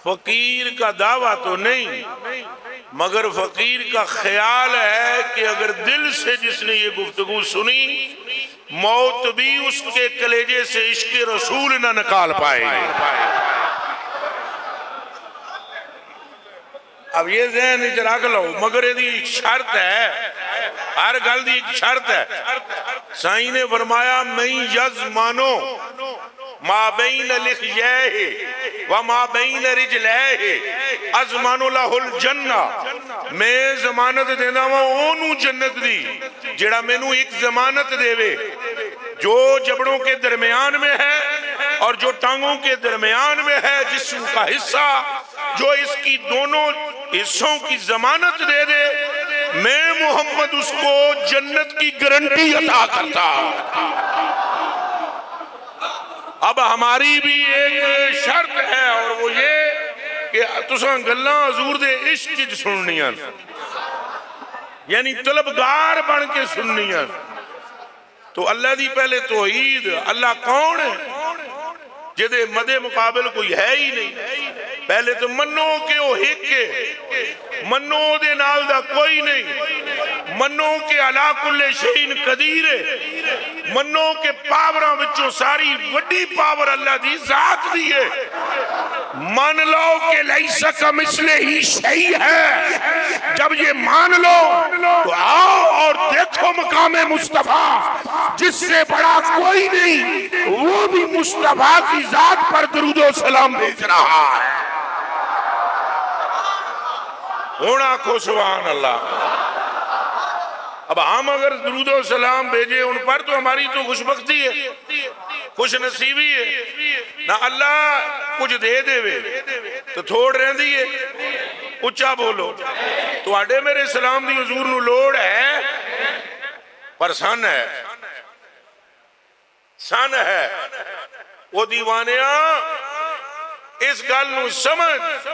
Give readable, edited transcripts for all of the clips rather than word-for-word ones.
فقیر کا دعویٰ تو نہیں، مگر فقیر کا خیال ہے کہ اگر دل سے جس نے یہ گفتگو سنی، موت بھی اس کے کلیجے سے عشق رسول نہ نکال پائے گی۔ اب یہ ذہن نہیں رکھ لو، مگر یہ ایک شرط ہے، ہر گل دی ایک شرط ہے۔ سائیں نے فرمایا میں یزمانو ما بین لحیہ و ما بین رجلیہ ازمان لہ الجنہ، میں ضمانت دینا وا اونوں جنت دی جڑا مینوں ایک ضمانت دے وے جو جبڑوں کے درمیان میں ہے اور جو ٹانگوں کے درمیان میں ہے، جسم کا حصہ جو اس کی دونوں حصوں کی ضمانت دے دے، میں محمد اس کو جنت کی گارنٹی عطا کرتا۔ اب ہماری بھی ایک شرط ہے اور وہ یہ کہ تساں گلاں حضور دے عشق وچ سننیاں، یعنی طلبگار بن کے سننیاں۔ تو اللہ دی پہلے توحید، اللہ کون ہے جدے مدے مقابل کوئی ہے ہی نہیں۔ پہلے تو منو کہ وہ ایک ہے، منو دے نال دا کوئی نہیں، منو کہ علا کل شیء قدیر ہے، منو کہ پاوراں وچوں ساری وڈی پاور اللہ دی ذات دی ہے، مان لو کہ لیس کمثلہ شیء ہے۔ جب یہ مان لو تو آؤ اور دیکھو مقام مصطفیٰ جس سے بڑا کوئی نہیں، وہ بھی مصطفیٰ کی ذات پر درود و سلام بھیج رہا ہے۔ ہونا کو سبحان اللہ۔ اب ہم اگر درود و سلام بھیجے ان پر تو ہماری تو خوش بختی ہے، خوش نصیبی ہے نہ۔ اللہ کچھ دے دے وے تو تھوڑ رہن دیئے، اچھا بولو تو آڈے میرے سلام دی حضور نو لوڑ ہے، پر سن ہے، سن ہے۔ وہ دیوانیاں اس گل نو سمجھ،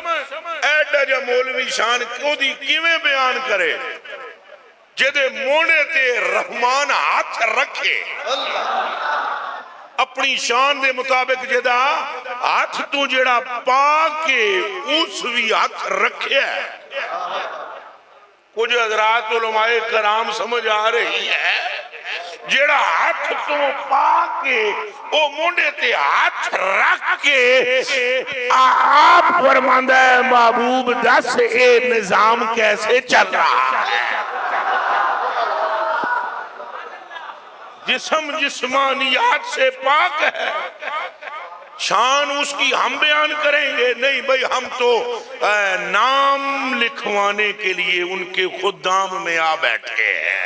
ایڈا جا مولوی شان کیوں دی کیویں بیان کرے جدے مونے تے رحمان ہاتھ رکھے، اپنی شان دے مطابق جدا ہاتھ تو جڑا پا کے اس بھی ہاتھ رکھے ہے۔ کچھ حضرات علماء کرام سمجھ آ رہی ہے جڑا ہاتھ تو پا کے او مونڈے تے ہاتھ رکھ کے آپ فرماندہ ہے محبوب دس اے نظام کیسے چل رہا ہے۔ جسم جسمانیات سے پاک ہے، شان اس کی ہم بیان کریں گے نہیں بھئی، ہم تو نام لکھوانے کے لیے ان کے خدام میں آ بیٹھے ہیں۔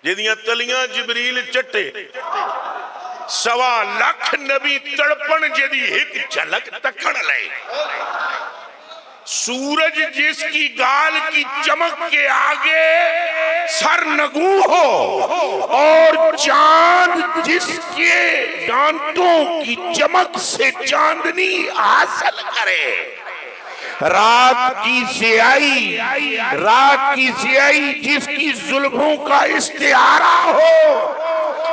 جدیاں تلیاں جبریل چٹے، 1.25 لاکھ نبی تڑپن جدی ایک جھلک تکڑ لے، سورج جس کی گال کی چمک کے آگے سر نگو ہو اور چاند جس کے دانتوں کی چمک سے چاندنی حاصل کرے، رات کی سیاہی جس کی زلفوں کا استعارہ ہو،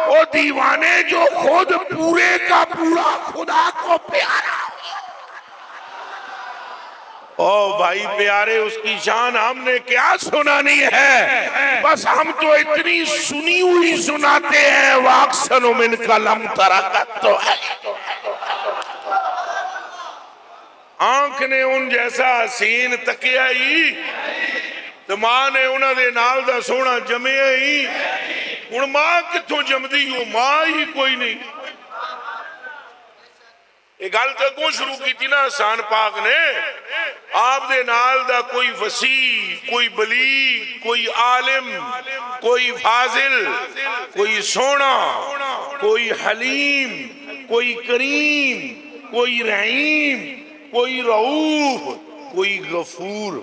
وہ دیوانے جو خود پورے کا پورا خدا کو پیارا ہو۔ او بھائی پیارے، اس کی شان ہم نے کیا سنانی ہے، بس ہم تو اتنی سنی ہوئی سناتے ہیں، وَأَحْسَنُ مِنْكَ لَمْ تَرَ تو ہے۔ آنکھ نے ان جیسا حسین تکیا ہی تو ماں نے انہاں دے نال دا سونا جمعے ہی، ان ماں کتوں جمدی ہو، ماں ہی کوئی نہیں۔ ایک گل تکوں شروع کی تھی نا حسان پاک نے، آپ دے نال دا کوئی فصیح، کوئی بلیغ، کوئی عالم، کوئی فاضل، کوئی سونا، کوئی حلیم، کوئی کریم، کوئی رحیم، کوئی رعوف، کوئی غفور۔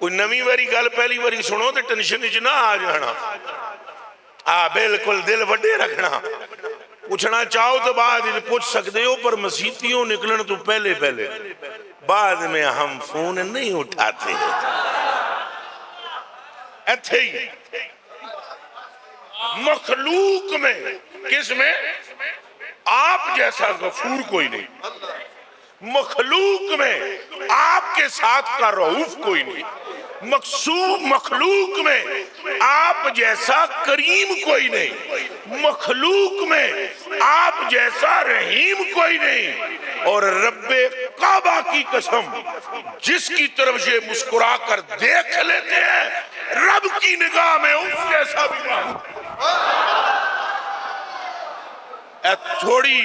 کوئی نویں واری گل پہلی واری سنو تے ٹینشن وچ نہ آ جانا، بالکل دل وڈے رکھنا، پوچھنا چاہو تو بعد پوچھ سکتے ہو، پر مسیتیوں نکلن تو پہلے بعد میں ہم فون نہیں اٹھاتے۔ ایتھے ہی مخلوق میں، کس میں؟ آپ جیسا غفور کوئی نہیں، مخلوق میں آپ کے ساتھ کا رؤوف کوئی نہیں، مخلوق میں آپ جیسا کریم کوئی نہیں، مخلوق میں آپ جیسا رحیم کوئی نہیں۔ اور رب کعبہ کی قسم، جس کی طرف یہ مسکرا کر دیکھ لیتے ہیں رب کی نگاہ میں اس جیسا بھی معبود تھوڑی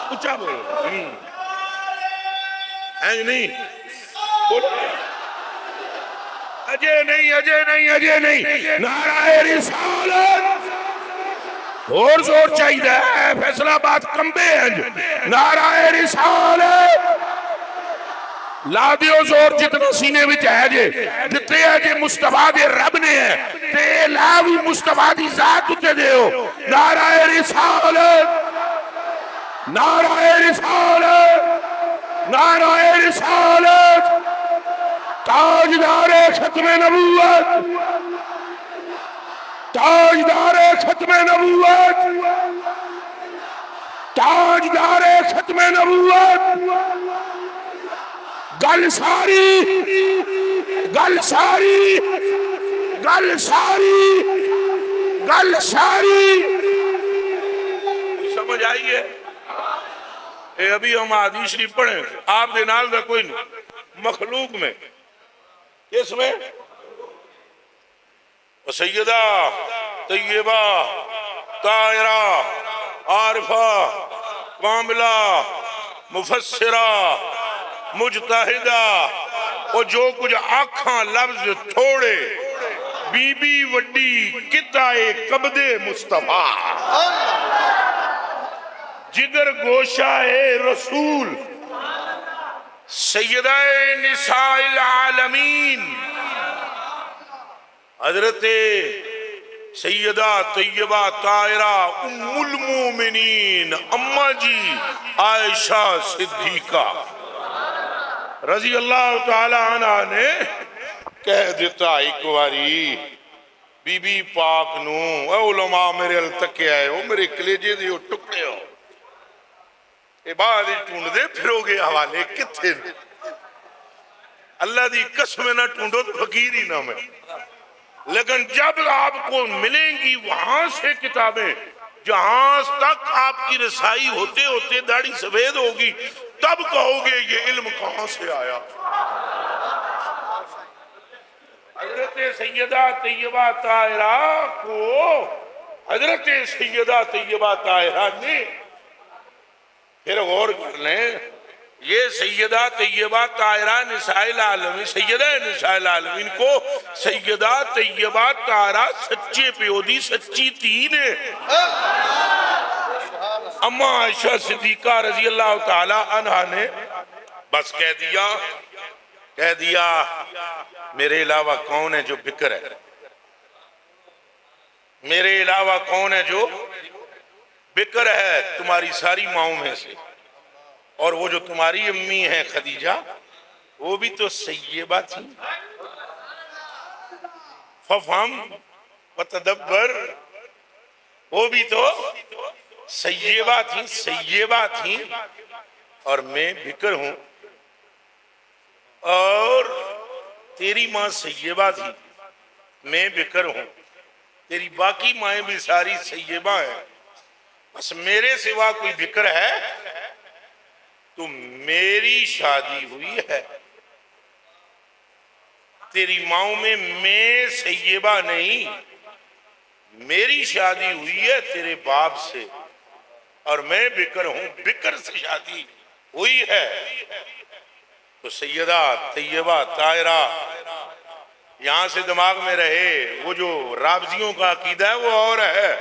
اونچا بولو نہیں بولو، اجے نہیں اجے نہیں اجے نہیں، نعرہ رسالت اور زور چاہیے ہے، فیصلہ بات کمبے ہیں، نعرہ رسالت لا دیو زور جتنا سینے وچ ہے جے، جتے ہے جے مصطفیٰ دے رب نے ہے تے لاوی مصطفیٰ دی ذات اتے دیو، نعرہ رسالت، نعرہ رسالت، نعرہ رسالت، تاجدار ختم نبوت، تاجدار ختم نبوت، تاجدار ختم نبوت، گل ساری گل ساری گل ساری گل ساری سمجھ آئیے؟ اے ابھی ہم حدیث شریف پڑھیں، آپ دے نال دا کوئی نہیں، مخلوق میں اس میں سیدہ طیبہ طاہرہ عارفہ کاملہ مفسرہ مجتہدہ، اور جو کچھ آکھاں لفظ تھوڑے، بی بی وڈی قطعے قبض مصطفیٰ، جگر گوشہ رسول، سیدہ نساء العالمین حضرت سیدہ طیبہ طاہرہ ام المومنین اماں جی عائشہ صدیقہ رضی اللہ تعالی عنہ نے کہہ دیتا ایک باری بی بی پاک نو، اے علماء میرے التکے آئے ہو، میرے کلیجے دیو ٹکڑے ہو، اے بعد ہی ٹونڈ دے پھرو گے حوالے کتھے اللہ دی قسم نہ ٹونڈو تو فقیر ہی نہ میں، لیکن جب آپ کو ملیں گی وہاں سے کتابیں جہاں تک آپ کی رسائی ہوتے ہوتے داڑھی سفید ہوگی، تب کہو گے یہ علم کہاں سے آیا۔ حضرت سیدہ طیبہ طاہرہ کو حضرت سیدہ طیبہ طاہرہ نے، پھر غور کر لیں، یہ سیدہ طیبہ طاہرہ نساء العالمین، سیدہ نساء العالمین کو سیدہ طیبہ طاہرہ سچے پیودی سچی تین ہے، اما عائشہ صدیقہ رضی اللہ تعالی عنہ نے بس کہہ دیا میرے علاوہ کون ہے جو بکر ہے، میرے علاوہ کون ہے جو بکر ہے تمہاری ساری ماؤں میں سے، اور وہ جو تمہاری امی ہے خدیجہ وہ بھی تو سیبہ تھی، ففہم وتدبر، وہ بھی تو سیبہ تھی اور میں بکر ہوں، اور تیری ماں سیبہ تھی میں بکر ہوں، تیری باقی مائیں بھی ساری سیبہ ہیں، بس میرے سوا کوئی بکر ہے تو میری شادی ہوئی ہے، تیری ماؤں میں سیبہ نہیں، میری شادی ہوئی ہے تیرے باپ سے اور میں بکر ہوں، بکر سے شادی ہوئی ہے۔ تو سیدہ طیبہ طاہرہ یہاں سے دماغ میں رہے، وہ جو رابضیوں کا عقیدہ ہے وہ اور ہے،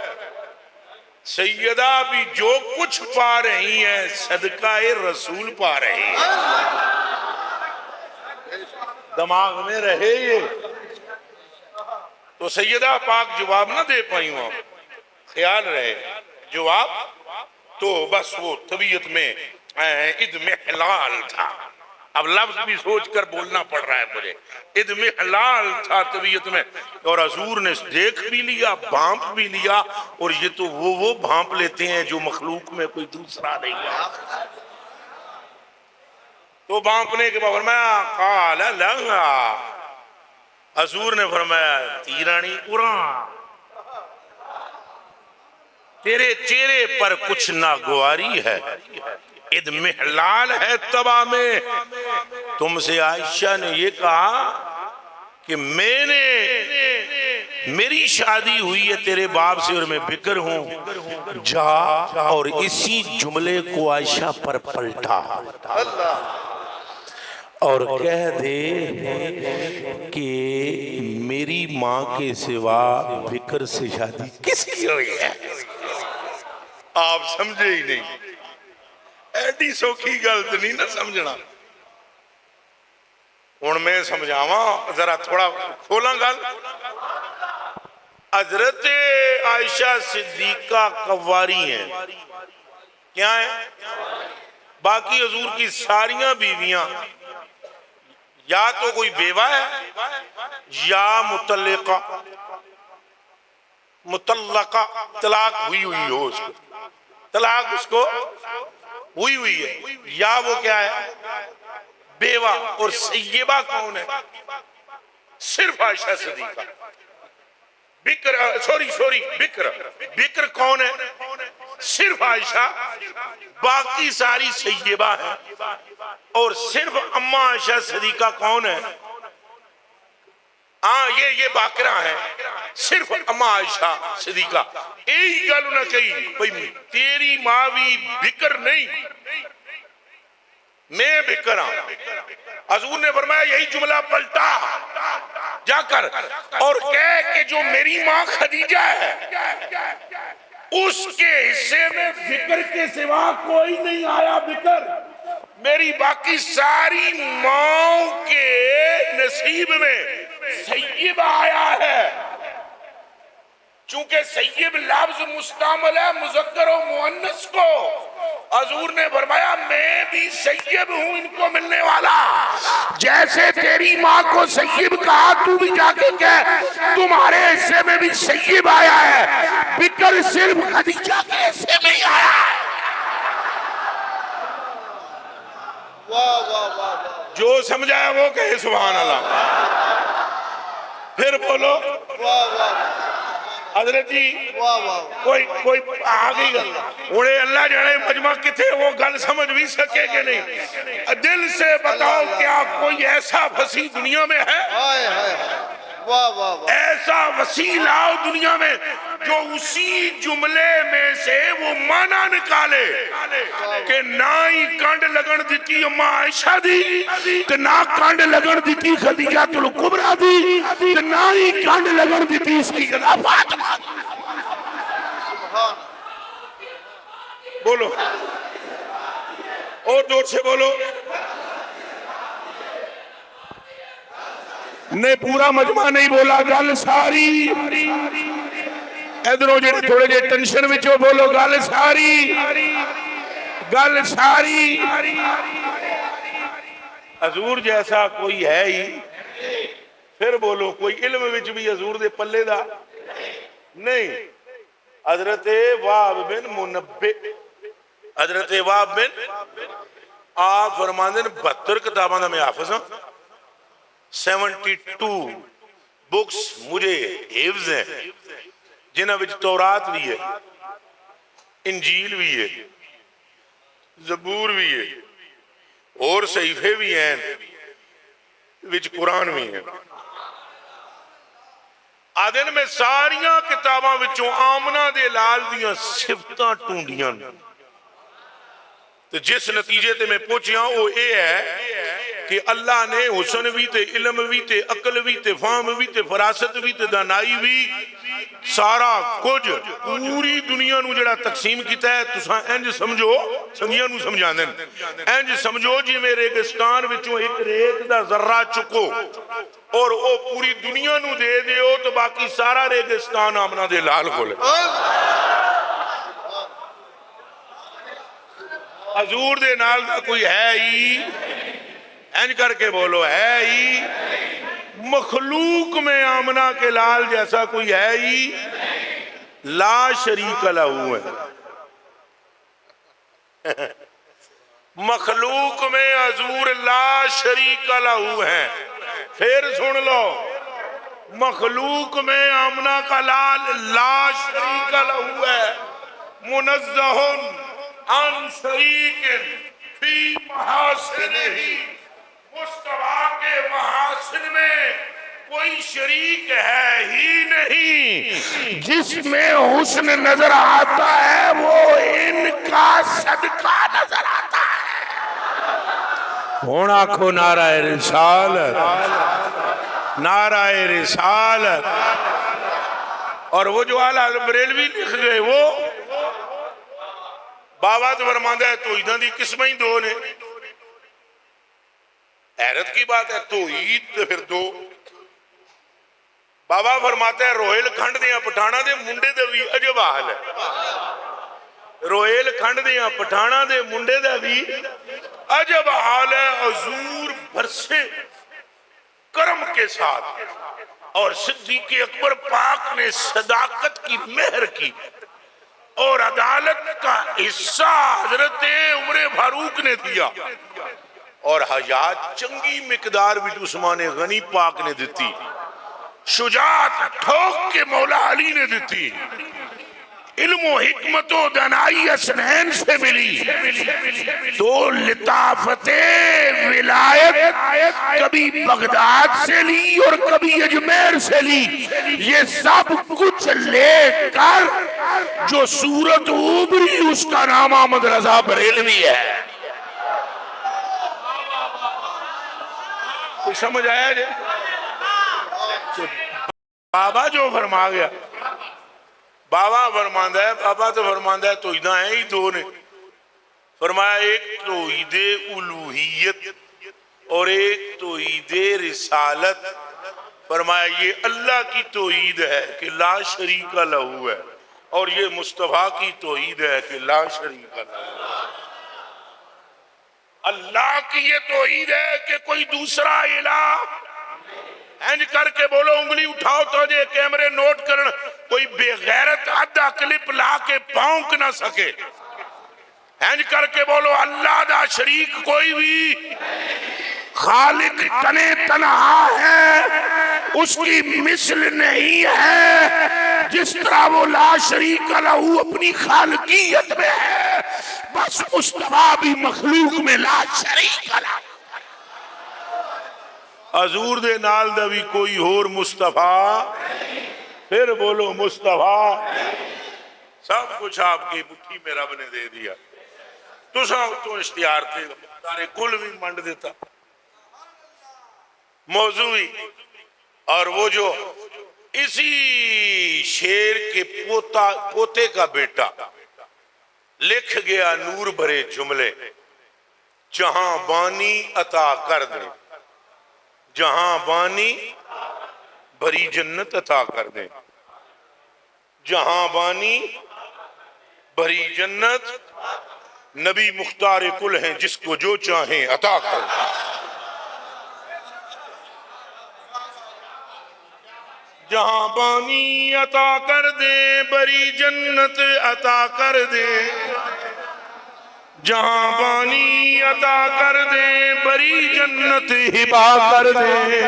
سیدہ بھی جو کچھ پا رہی ہیں صدقہ رسول پا رہی ہیں، دماغ میں رہے یہ۔ تو سیدہ پاک جواب نہ دے پائیں، وہ خیال رہے جواب تو بس وہ طبیعت میں عدم حلال تھا، اب لفظ بھی سوچ کر بولنا پڑ رہا ہے مجھے. اضمحلال تھا طبیعت میں, اور حضور نے دیکھ بھی لیا, بھانپ بھی لیا, اور یہ تو وہ بھانپ لیتے ہیں جو مخلوق میں کوئی دوسرا نہیں ہے. تو بھانپنے کے بعد فرمایا قال لنگا, حضور نے فرمایا تیرانی قرآن, تیرے چہرے پر کچھ ناگواری ہے, اضمحلال ہے طبع میں. تم سے عائشہ نے یہ کہا کہ میری شادی ہوئی ہے تیرے باپ سے اور میں بکر ہوں, جا اور اسی جملے کو عائشہ پر پلٹا اور کہہ دے کہ میری ماں کے سوا بکر سے شادی کس کی ہوئی ہے. آپ سمجھے ہی نہیں, ایڈی سوکھی غلط نہیں نہ سمجھنا. ہوں میں سمجھاواں ذرا تھوڑا کھولاں گل. حضرت عائشہ صدیقہ قواری ہیں, کیا ہیں؟ باقی حضور کی ساریاں بیویاں یا تو کوئی بیوہ ہے یا مطلقہ طلاق ہوئی ہو, اس کو طلاق اس کو ہوئی ہے, یا وہ کیا ہے بیوہ. اور سیبہ کون ہے؟ صرف عائشہ صدیقہ. بکر کون ہے؟ صرف عائشہ. باقی ساری سیبہ ہیں. اور صرف اماں عائشہ صدیقہ کون ہے؟ ہاں یہ باقرہ ہے. صرف اماں عائشہ صدیقہ. یہی گل نہ کہی بھئی تیری ماں بھی بکر نہیں, میں بکر ہوں. حضور نے فرمایا یہی جملہ پلٹا جا کر اور کہہ کہ جو میری ماں خدیجہ ہے اس کے حصے میں بکر کے سوا کوئی نہیں آیا. بکر میری باقی ساری ماں کے نصیب میں سیب آیا ہے. چونکہ سیب لفظ مستعمل ہے مذکر و مؤنث کو, حضور نے فرمایا میں بھی سیب ہوں ان کو ملنے والا. جیسے تیری ماں کو سیب کہا تو بھی جا کے کہہ تمہارے حصے میں بھی سیب آیا ہے. بکر صرف خدیجہ کے حصے میں ہی آیا ہے. جو سمجھا ہے وہ کہے سبحان اللہ. پھر بولو حضرت جی کوئی آگئی گل انہیں اللہ جانے مجمع کتھے وہ گل سمجھ بھی سکے کہ نہیں. دل سے بتاؤ کیا کوئی ایسا وسیع دنیا میں ہے, ایسا وسیع لاؤ دنیا میں جو اسی جملے میں سے وہ معنی نکالے کہ نہ ہی کنڈ لگن دیتی اماں عائشہ دی تو نہ کنڈ لگن دیتی خدیجہ الکبریٰ دی تو نہ ہی کنڈ لگن دیتی سیدہ فاطمہ. بولو اور زور سے بولو. نے پورا مجمع نہیں بولا, گل ساری. ادھروں جڑے تھوڑے جے ٹینشن وچوں بولو گل ساری, گل ساری. حضور جیسا کوئی ہے ہی. پھر بولو کوئی علم وچ بھی حضور دے پلے دا نہیں. حضرت وہب بن منبع, حضرت وہب بن, آپ فرماندے نے 72 کتاباں دا میں حافظ ہوں, 72 بکس مجھے حفظ ہیں جنہاں وچ تورات بھی ہے, انجیل بھی ہے, زبور بھی ہے, اور صحیفے بھی ہیں, وچ قرآن بھی ہیں. آدھن میں ساریاں کتاباں وچوں آمنہ دے لال دیاں صفتاں ٹونڈیاں. تو جس نتیجے تے میں پوچھیاں وہ اے ہے کہ اللہ نے حسن بھی تے علم بھی تے عقل بھی تے فہم بھی تے فراست بھی تے دانائی بھی سارا کچھ پوری دنیا نو جڑا تقسیم کیتا ہے. تساں انج سمجھو, سنگیاں نو سمجھا دیں, انج سمجھو جی میں ریگستان وچوں ایک ریت دا ذرہ چکو اور او پوری دنیا نو دے دیو تو باقی سارا ریگستان آمنہ دے لال کھولے. حضور دے نال دا کوئی ہے ہی اینج کر کے بولو ہے ہی مخلوق میں آمنہ کے لال جیسا کوئی ہے ہی لا شریک لہو ہے. مخلوق میں حضور لا شریک لہو ہے. پھر سن لو مخلوق میں آمنہ کا لال لا شریک لہو ہے منزہ عن شریک فی محاسنہ. مصطفیٰ کے محاسن میں کوئی شریک ہے ہی نہیں. جس میں حسن نظر آتا ہے وہ ان کا صدقہ نظر آتا ہے. ہونا کو نعرہ رسالت، نعرہ رسالت. اور وہ جو اعلیٰ حضرت بریلوی لکھ گئے وہ بابا تو فرماندہ ہے توحیداں دی قسمیں ہی دو نے. حیرت کی بات ہے توحید تو پھر دو. بابا فرماتا ہے روہیل کھنڈ دیاں پٹھانا دے منڈے دے بھی عجب حال ہے. روہیل کھنڈ دیاں پٹھانا دے منڈے دے بھی عجب حال ہے. حضور برسے کرم کے ساتھ اور صدیق اکبر پاک نے صداقت کی مہر کی اور عدالت کا حصہ حضرت عمر فاروق نے دیا اور حیات چنگی مقدار بھی عثمان غنی پاک نے دیتی. شجاعت ٹھوک کے مولا علی نے دیتی. علم و حکمت و دانائی حسنین سے ملی. تو لطافت ولایت کبھی بغداد سے لی اور کبھی اجمیر سے لی. یہ سب کچھ لے کر جو صورت اوبری اس کا نام احمد رضا بریلوی ہے. سمجھ آیا جی؟ بابا جو فرما گیا بابا فرماندہ ہے بابا تو فرماندہ ہے توحیداں ہیں ہی دو نے. فرمایا ایک توحید الوہیت اور ایک توحید رسالت. فرمایا یہ اللہ کی توحید ہے کہ لا شریک لہو ہے اور یہ مصطفیٰ کی توحید ہے کہ لا شریک لہو. اللہ کی یہ توحید ہے کہ کوئی دوسرا الہ. اینج کر کے بولو انگلی اٹھاؤ تو جے کیمرے نوٹ کرن کوئی بے غیرت آدھا کلپ لا کے پاؤنک نہ سکے. اینج کر کے بولو اللہ دا شریک کوئی بھی. خالق تنے تنہا ہے اس کی مثل نہیں ہے. جس طرح وہ لا شریک لہو اپنی خالقیت میں ہے بس مصطفیٰ بھی مخلوق میں لا شریک لہو. حضور دے نال دا بھی کوئی اور مصطفیٰ. پھر بولو مصطفیٰ. سب کچھ آپ کی مٹھی میں رب نے دے دیا. تو اشتہار تھے مختار کل بھی منڈ دیتا موضوعی. اور وہ جو اسی شیر کے پوتے کا بیٹا لکھ گیا نور بھرے جملے جہاں بانی عطا کر دے. جہاں بانی بھری جنت عطا کر دے. جہاں بانی بھری جنت نبی مختار کل ہیں جس کو جو چاہیں عطا کر دے. جہاں بانی عطا کر دے بھری جنت عطا کر دے. جہاں بانی عطا کر دے بری جنت ہبا کر دے.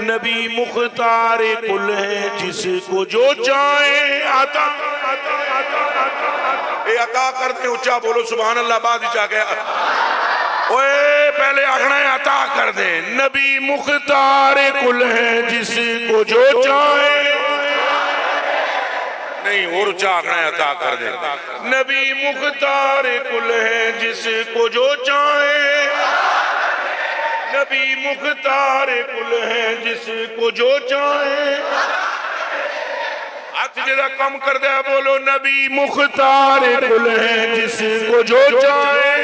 نبی مختار کل ہے جس کو جو چاہے عطا عطا کر دے. اچھا بولو سبحان اللہ. بعد چاہ گیا اوے پہلے آخنا ہے عطا کر دے. نبی مختار کل ہے جس کو جو چاہے نہیں اور چاہنا ہے عطا کر دے. نبی مختار کل ہے جس کو جو چاہے. نبی مختار کل ہے جس کو جو چاہے. ہاتھ جدا کم کر دے بولو نبی مختار کل ہے جس کو جو چاہے.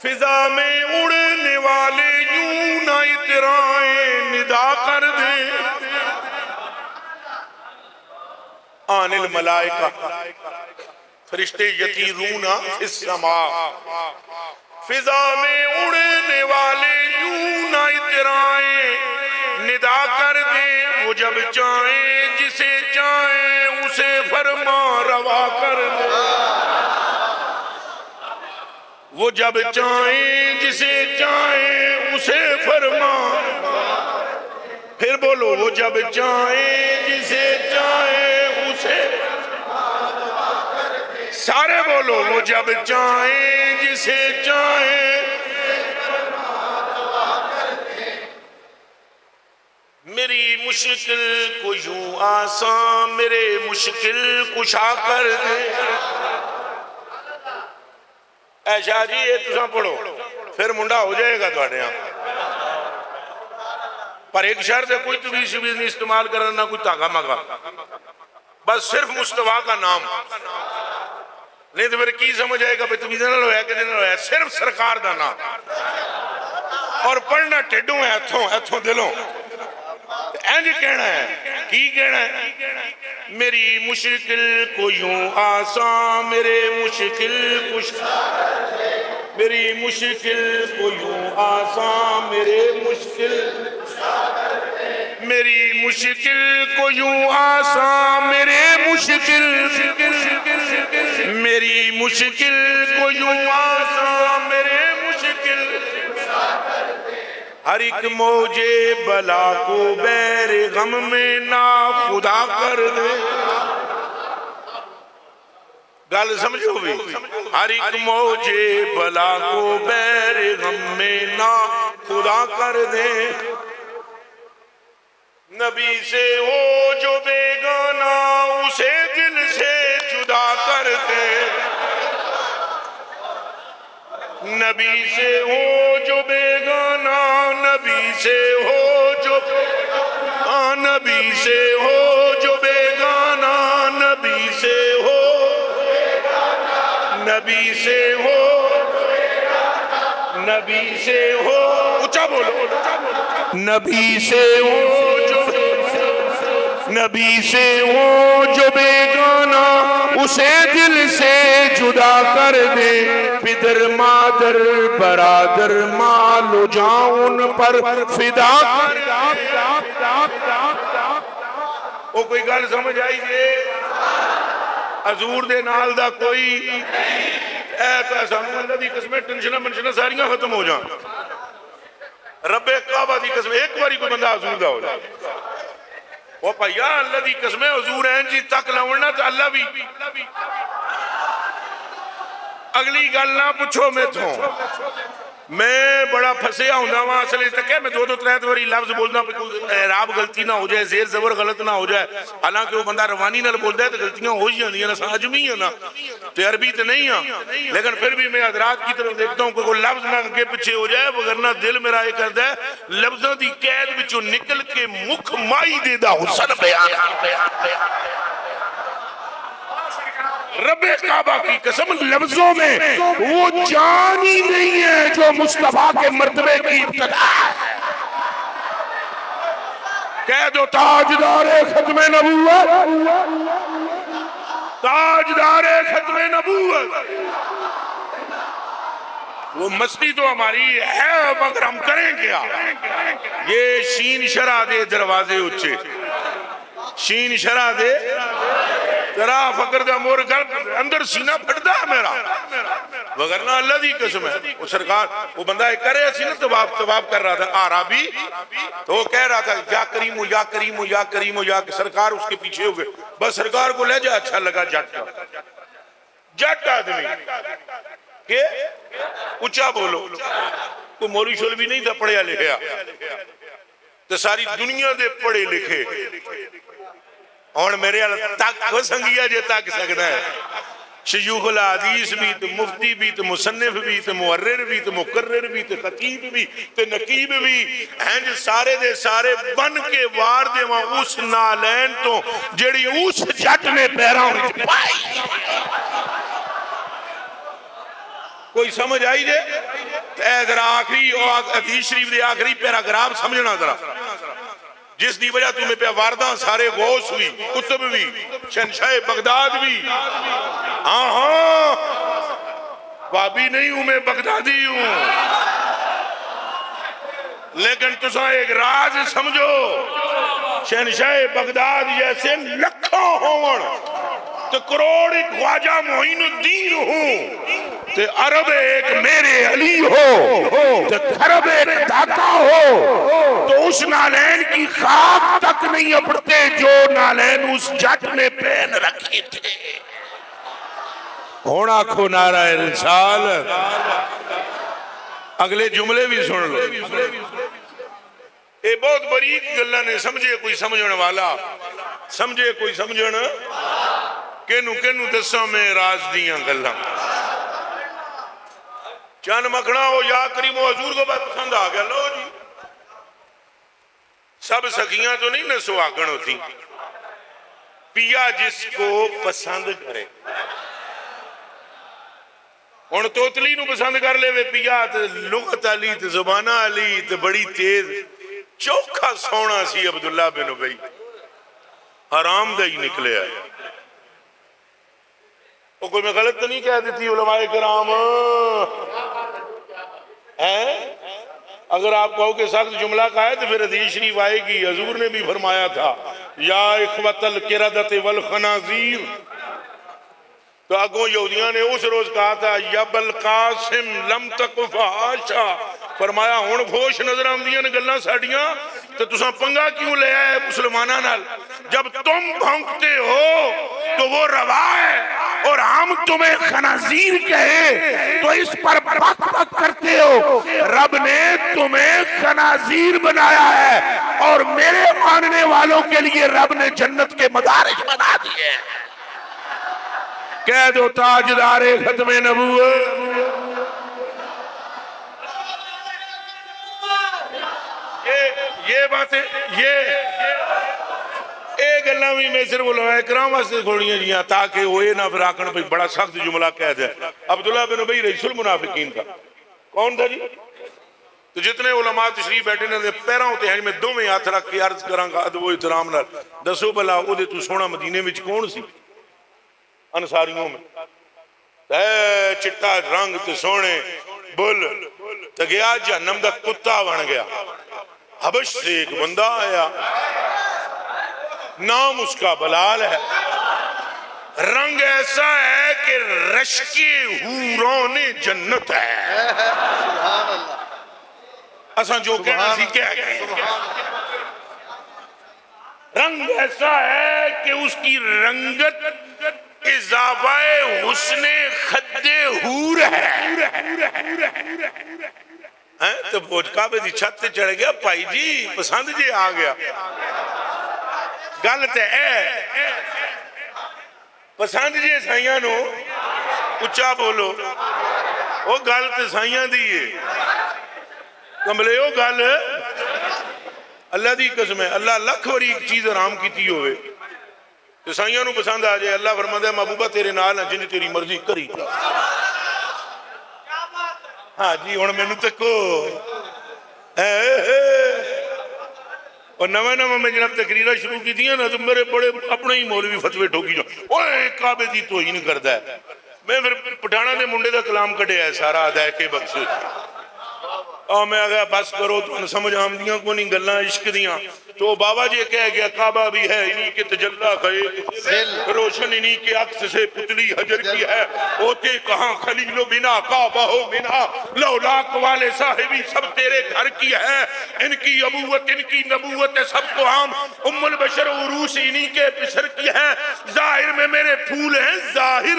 فضا میں اڑنے والے یوں نہ اترائیں ندا کر دے. آن الملائکہ فرشتے یطیرون فی السماء فضا میں اڑنے والے یوں نہ اترائیں، ندا کر دیں وہ جب چاہیں، جسے چاہیں اسے فرما روا کر دیں، وہ جب چاہیں جسے چاہیں اسے فرما، پھر بولو وہ جب چاہیں جسے چاہیں اسے، سارے بولو وہ جب چاہیں جسے چاہیں، میری مشکل کو یوں آسان میرے مشکل کشا کر دے۔ اے شاہ جی یہ تساں پڑھو پھر منڈا ہو جائے گا تھوڑے ہاں، پر ایک شرط ہے کوئی تویز شبیز نہیں استعمال کرنا، نہ کوئی تاغا مگا، بس صرف مصطفیٰ کا نام، نہیں تو پھر کی سمجھ آئے گا بھئی تویز نہ لویا کہ نہیں لویا، صرف سرکار دا نام، اور پڑھنا ٹھڈوں ہے ہتھوں دلوں، اینج کہنا ہے، کی کہنا ہے، میری مشکل کو یوں آسان میرے مشکل کچھ، میری مشکل کو یوں آسان میرے مشکل، میری مشکل کو یوں آسان میرے مشکل، میری مشکل کو یوں آسان میرے مشکل، ہر ایک موجے بلا کو بیر غم میں نا خدا کر دے، گل سمجھو بھی، ہر ایک موجے بلا کو بیر غم میں نا خدا کر دے، نبی سے ہو جو بیگانہ اسے دل سے جدا کر دے، نبی سے ہو جو بیگانہ، نبی سے ہو جو بیگانہ، نبی سے ہو جو بیگانہ، نبی سے ہو بیگانہ، نبی سے ہو نبی سے ہو، اونچا بولو، نبی سے ہو جو نبی سے ہو جو بیگانہ اسے دل سے جدا کر دے، پدر مادر برادر مال و جان پر فدا کر دے، وہ کوئی گل سمجھ آئی جے، حضور دے نال دا کوئی اے تو سانو اللہ دی قسمیں ٹنشنہ منشنہ ساریاں ختم ہو جائیں، رب کعبہ دی قسمیں ایک باری کوئی بندہ حضور دا ہو جائے، وہ پہیا اللہ دی قسمیں حضور ہیں جی تک لاؤنا تو اللہ بھی، اگلی گل نہ پوچھو میں تھوں، میں بڑا پھسیا ہوندہ وہاں اصل اس تک ہے میں دو تریت واری لفظ بولنا اعراب غلطی نہ ہو جائے، زیر زبر غلط نہ ہو جائے، حالانکہ وہ بندہ روانی نہ بولتا ہے تو غلطیاں ہو جاندی ہیں نا، ساجمی ہے نا، تو عربی تو نہیں ہے، لیکن پھر بھی میں حضرات کی طرف دیکھتا ہوں کہ کوئی لفظ نہ آگے پیچھے ہو جائے، وگرنہ دل میرا یہ کرتا ہے لفظوں دی قید بچوں نکل کے مکھ مائی دے دا حسن بیان، رب کعبہ کی قسم لفظوں میں وہ جان ہی نہیں ہے جو مصطفیٰ کے مرتبے کی ابتدا ہے، کہہ دو تاجدار ختم نبوت، تاجدار ختم نبوت، وہ مستی تو ہماری ہے مگر ہم کریں کیا، یہ شین شرح دے دروازے اچھے، شین شرح دے ترا فکر دا مور گل اندر سینہ پھٹدا ہے میرا، وگرنہ اللہ دی قسم ہے، وہ سرکار وہ بندہ ایک کرے اسی نا طواف کر رہا تھا آرابی، تو وہ کہہ رہا تھا یا کریمو یا کریمو یا کریمو یا، سرکار اس کے پیچھے ہو گئے، بس سرکار کو لے جا اچھا لگا جٹ آدمی کہ اچھا بولو، کوئی مولی شولوی نہیں تھا پڑھیا لکھیا، تو ساری دنیا دے پڑھے لکھے، اور میرے تک ہو سنگیا جے تک سکتا ہے، شیوخ الحدیث بھی تو مفتی بھی تو مصنف بھی تو محرر بھی تو مقرر بھی تو خطیب بھی تو نقیب بھی ہیں جو سارے دے سارے بن کے وار دے وہاں اس نالین تو جڑی اس جٹ میں پیراں ہوئی پائی، کوئی سمجھ آئی جے؟ اے ذرا آخری حدیث شریف دے آخری پیراگراف سمجھنا ذرا، جس دی وجہ تمہیں پہ واردہ سارے غوث ہوئی، کتب بھی، شہنشاہ بغداد بھی، ہاں وہابی نہیں ہوں، میں بغدادی ہوں، لیکن تسا ایک راز سمجھو، شہنشاہ بغداد جیسے لکھوں ہون تو کروڑ ایک خواجہ معین الدین ہوں، تے عرب ایک میرے علی ہو، تے خرب ایک داتا ہو، تو اس نالین کی خاک تک نہیں اپڑتے جو نالین اس جٹ نے پہن رکھی تھے۔ ہونا کھو نعرہ رسالت۔ اگلے جملے بھی سن لو، یہ بہت باریک گلاں نے، سمجھے کوئی سمجھن والا، سمجھے کوئی سمجھن، کینو کینو دساں میں راز دیاں گلاں، چند مکھنا ہو یا کریم و حضور کو بات پسند آ گیا، لو جی سب سکیاں تو نہیں نہ سواگن ہوتی، پیا جس کو پسند کرے، ہن توتلی نو پسند کر لے وے پیا تے لغت علی تے زبانہ علی تے بڑی تیز، چوکھا سونا سی عبداللہ بن ابی، حرام دہ ہی نکلے آئے۔ وہ کوئی میں غلط تو نہیں کہہ دیتی علماء کرام ہیں؟ اگر آپ کہو کہ سخت جملہ کا ہے تو پھر حدیث شریف آئے گی، حضور نے بھی فرمایا تھا یا اخوت القردۃ والخنازیر، تو آگوں یہودیاں نے اس روز کہا تھا یب القاسم لم تقف عاشا، فرمایا ہون فوش نظر آمدیاں نے گلنا ساڑیاں تو تساں پنگا کیوں لے آئے مسلمانہ نال؟ جب تم بھونکتے ہو تو وہ روا ہے، اور ہم تمہیں خنازیر کہے تو اس پر بک بک کرتے ہو۔ رب نے تمہیں خنازیر بنایا ہے، اور میرے ماننے والوں کے لیے رب نے جنت کے مدارج بنا دیے ہیں۔ کہہ دو تاجدار ختم نبوت، یہ باتیں ایک اللہ میں صرف علماء کرام واسطے کھوڑیاں جیاں تاکہ وہ نہ فراکن پہ بڑا سخت جملہ کہہ دے۔ عبداللہ بن ابی رئیس المنافقین تھا، کون تھا جی؟ تو جتنے علماء تشریف بیٹھے نے پیراں ہوتے ہیں میں دو میں ہاتھ رکھ کے عرض کراں گا ادب و احترام نال، دسو بھلا او دے تو سونا مدینے وچ کون سی انصاریوں میں؟ اے چٹا رنگ تے سونے بل تے گیا جہنم دا کتا بن گیا، حبش سے ایک بندہ آیا، نام اس کا بلال ہے، رنگ ایسا ہے کہ رشک حوران جنت ہے، اساں جو کہنا سی کہہ گئے، رنگ ایسا ہے کہ اس کی رنگت اضافہ حسن خد حور ہے۔ تو بوجھ کعبے دی چھت چڑھ گیا، پائی جی پسند جی آ گیا، گل تے اے پسند جی سائیاں نو اچھا بولو، وہ گل تے سائیاں دیئے کملے، وہ گل اللہ دی قسم ہے، اللہ لکھ وری ایک چیز حرام کیتی ہوئے تو سائیاں نو پسند آ جائے، اللہ فرماتا ہے محبوبہ تیرے نال ہیں جن تیری مرضی کری۔ ہاں جی ہن مینوں تکو، اور نوے نوے میں جناب تقریرہ شروع کی دیا نا تو میرے بڑے اپنے ہی مولوی فتوے ٹھوکی جو اوہ کعبے دی توہین کردا ہے، میں پھر پٹھانا دے منڈے دا کلام کٹے ہے سارا ادائے کے بخش، اور میں آگیا بس کرو تو سمجھ آمدیاں کو نہیں گلاں عشق دیاں، تو بابا جی کہہ گیا کعبہ بھی ہے انہی کے تجلہ خیر روشن انہی کے عکس سے پتلی حجر کی ہے، ہوتے کہاں خلیل و بنا کعبہ ہو بنا لولاک والے صاحبی سب تیرے گھر کی ہے، ان کی ابوت ان کی نبوت سب کو عام، ام البشر عروس انہی کے پسر کی ہے، ظاہر میں میرے پھول ہیں ظاہر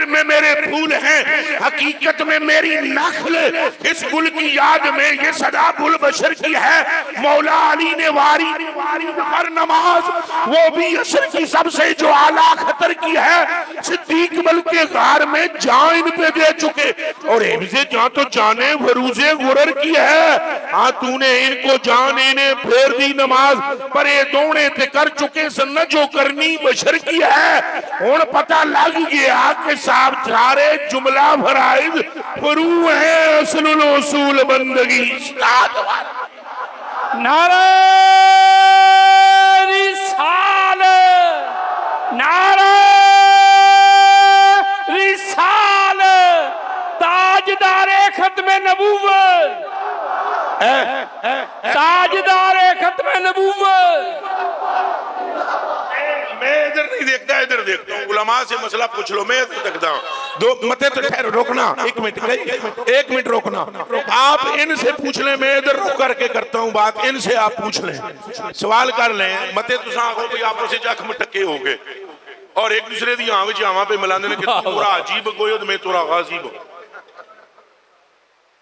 میں میرے پھول ہیں، حقیقت میں میری نخل، اس گل کی یاد میں یہ صدا بل بشر کی ہے، مولا علی نے واری پر نماز وہ بھی عصر کی سب سے جو اعلیٰ خطر کی ہے، صدیق بلکہ غار میں جان ان پہ دے چکے، اور حفظ جان تو جانے وروز غرر کی ہے، ہاں تو نے ان کو جان انہیں پھیر دی نماز پر اے دونے تے کر چکے سننا جو کرنی بشر کی ہے، اور پتہ لگ گیا کہ صاحب چارے جملہ فرائض فرو ہے اصل الاصول بندگی استاد والا۔ نعرہ رسالت، نعرہ تاجدار ختم نبوت. میں ادھر نہیں دیکھتا ادھر دیکھتا ہوں. علماء سے مسئلہ پوچھ لو, میں ادھر دیکھتا ہوں. دو متے تو ٹھہرو, روکنا ایک منٹ روکنا. آپ ان سے پوچھ لیں, میں ادھر رک کر کے کرتا ہوں بات. ان سے آپ پوچھ لیں, سوال کر لیں. متے تو ساں ہو گئی آپ سے جا کے مٹکے ہو گئے اور ایک دوسرے دی آنویں جاواں پہ ملانے نے کہ تو پورا عجیب کوئی تو میں تورا غازیب ہوں.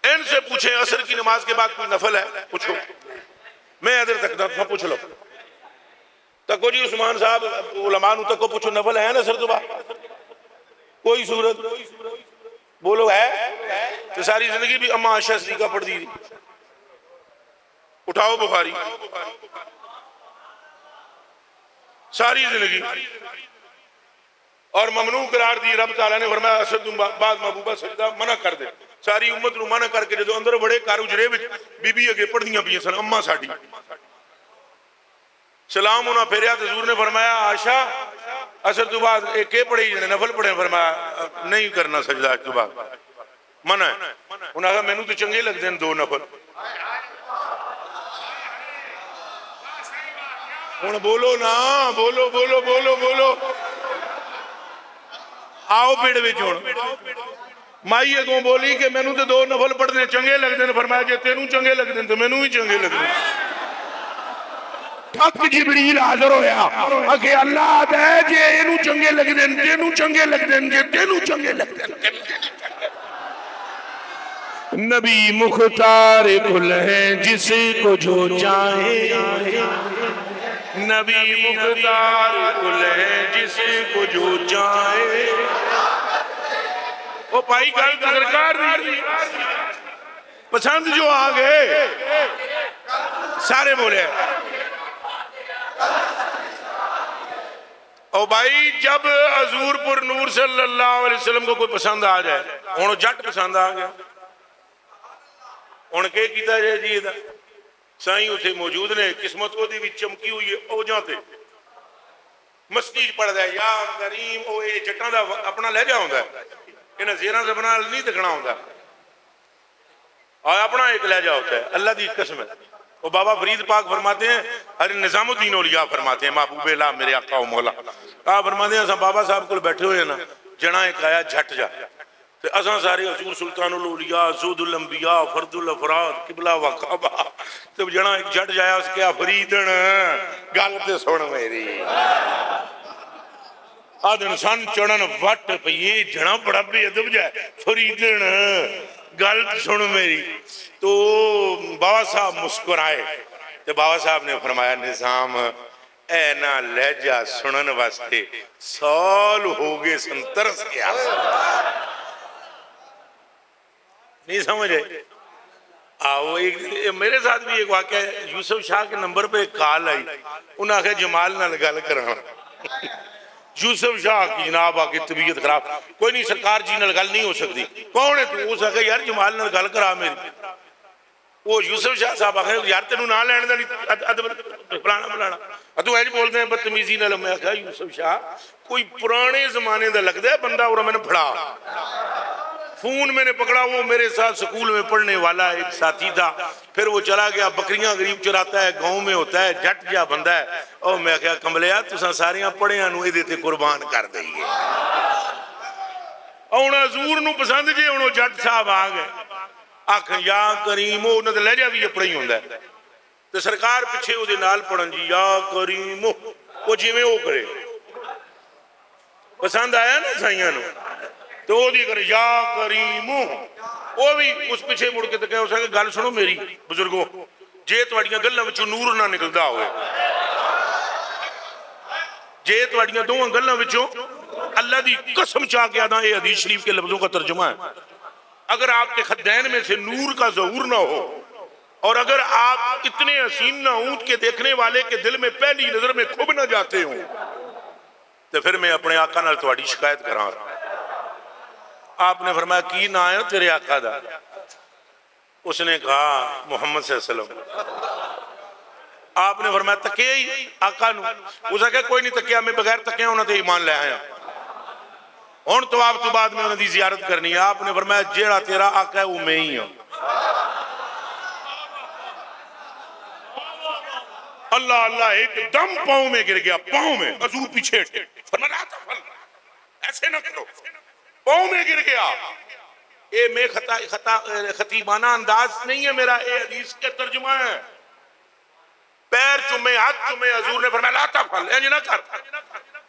ان سے پوچھیں عصر کی نماز کے بعد کوئی نفل ہے, پوچھو. میں ادھر تک تھا, پوچھ لو. تکو جی عثمان صاحب علماء نو تکو پوچھو نفل ہے نا سر تو بعد کوئی صورت بولو ہے تو ساری زندگی بھی اما عائشہ صدیقہ پڑھ دی. اٹھاؤ بخاری ساری زندگی اور ممنوع قرار دی. رب تعالیٰ نے فرمایا اسد بعد محبوبہ سجدہ منع کر دے. ساری امت نو منع کر کے جدو اندر بڑے کار اجرے وچ بی بی اگے پڑھ دیاں پیاں سن اما ساڈی. سلام انہاں پھیریا تو حضور نے فرمایا عائشہ اثر تو بعد ایک پڑھے جنے نفل پڑھے. فرمایا نہیں کرنا سجدہ اس تو بعد منع ہے. انہاں کہا مینوں تو چنگے لگدے ہیں دو نفل. ہن بولو نا, بولو بولو بولو بولو. آؤ پیڑ وچ ہن مائی اگوں بولی کہ مینوں تو دو نفل پڑھنے چنگے لگدے ہیں. فرمایا جے تینوں چنگے لگدے ہیں تو مینوں بھی چنگے لگدے ہیں. تھک جبریل حاضر ہویا کہ اللہ دے جے اینوں چنگے لگدے ہیں تینوں چنگے لگدے ہیں جے تینوں چنگے لگدے ہیں. نبی مختار کل ہے جس کو جو چاہے. نبی مختار کل ہے جس کو جو چاہے. وہ پائی گل تو سرکار دی پسند جو آگئے سارے بولے. او بھائی جب حضور پر نور صلی اللہ علیہ وسلم کو کوئی پسند آ جائے, انہوں جٹ پسند آ گیا. انہوں کے کیتا جائے جی دا سائیں اتھے موجود نے قسمت کو دی بھی چمکی ہوئی ہے او جاتے مسجد پڑھ دے یا کریم. او اے جٹاں دا اپنا لے جا ہوندا ہے, انہیں زیرہ زبنہ نہیں دکھنا ہوندا اور اپنا ایک لے جا ہوتا ہے. اللہ دی قسم ہے. وہ بابا فرید پاک فرماتے ہیں, ارے نظام الدین اولیاء فرماتے ہیں, محبوب اللہ میرے آقا و مولا آپ فرماتے ہیں بابا صاحب کو بیٹھے ہوئے نا جنا ایک آیا جھٹ جا تو اساں سارے حضور سلطان الاولیاء زود الانبیاء فرد الافراد قبلہ و کعبہ تو جنا ایک جھٹ جایا اس کیا فریدن گل تے سن میری آدھ انسان چڑھن وٹ پہ یہ جنا بڑا بے ادب جائے فریدن گل تے سن میری. تو بابا صاحب مسکرائے تو بابا صاحب نے فرمایا نظام اے نا لہجہ سنن واسطے سال ہو گئے سنترس کے نہیں سمجھے. آؤ میرے ساتھ بھی ایک واقعہ ہے. یوسف شاہ کے نمبر پہ ایک کال آئی, انہاں کہا جمال نہ گل کرنا. یوسف شاہ کی جناب آگے طبیعت خراب, کوئی نہیں سرکار جی نال گل نہیں ہو سکتی. کون ہے تو؟ اس کہا یار جمال نال گل کرا میری. وہ یوسف شاہ صاحب آگے یار تینوں نہ لین دا نہیں پلانا پلانا تو ایج بولتے ہیں بدتمیزی نال. میں کہا یوسف شاہ کوئی پرانے زمانے دا لگتا ہے بندہ اور میں نے پڑھا فون میں نے پکڑا. وہ میرے ساتھ سکول میں پڑھنے والا ایک ساتھی تھا, پھر وہ چلا گیا بکریاں غریب چراتا ہے گاؤں میں ہوتا ہے جٹ جا بندہ ہے. اور میں کہا کملیا تساں ساریاں پڑھیاں نو ایدے تے قربان کر دئیے. اور حضور نو پسند جے انہوں جٹ صاحب آ گئے آکھ یا کریم. وہ انہوں نے لہجہ بھی اپنا ہی ہوندہ ہے تو سرکار پچھے وہ دے نال پڑھن جی یا کریم. وہ جی میں وہ کرے پسند آیا نا سائیاں نو تو وہ دی کرے یا کریم. وہ بھی اس پچھے مڑ کے تکے اسے کہ گل سنو میری بزرگوں جے تواڑیاں گلہ وچوں نور نہ نکلدا ہوئے, جے تواڑیاں دو گلہ وچوں اللہ دی قسم چاہ کے آدھا یہ حدیث شریف کے لفظوں کا ترجمہ ہے. اگر آپ کے خدین میں سے نور کا ظہور نہ ہو اور اگر آپ اتنے حسین نہ اونٹ کے دیکھنے والے کے دل میں پہلی نظر میں کھب نہ جاتے ہوں تو پھر میں اپنے آقا نال تواڑی شکایت کراں. آپ نے فرمایا کی نہ آیا تیرے آقا دا؟ اس نے کہا محمد صلی اللہ علیہ وسلم. آپ نے فرمایا تکیہ ہی آقا نو؟ اسے کہا کوئی نہیں تکیہ, میں بغیر تکیہ ہونا تے ایمان لے آیا. ہون تو آپ تو بعد میں انہوں نے زیارت کرنی ہے. آپ نے فرمایا جیڑا تیرا آقا ہے وہ میں ہی ہوں. اللہ اللہ ایک دم پاؤں میں گر گیا، پاؤں میں، حضور پیچھے ہٹے، فرمایا لا تفعل، ایسے نہ کرو، پاؤں میں گر گیا۔ اے میں خطیبانہ انداز نہیں ہے میرا، اے حدیث کے ترجمہ ہے۔ پیر چومے، ہاتھ چومے، حضور نے فرمایا لا تفعل، انج نہ کر،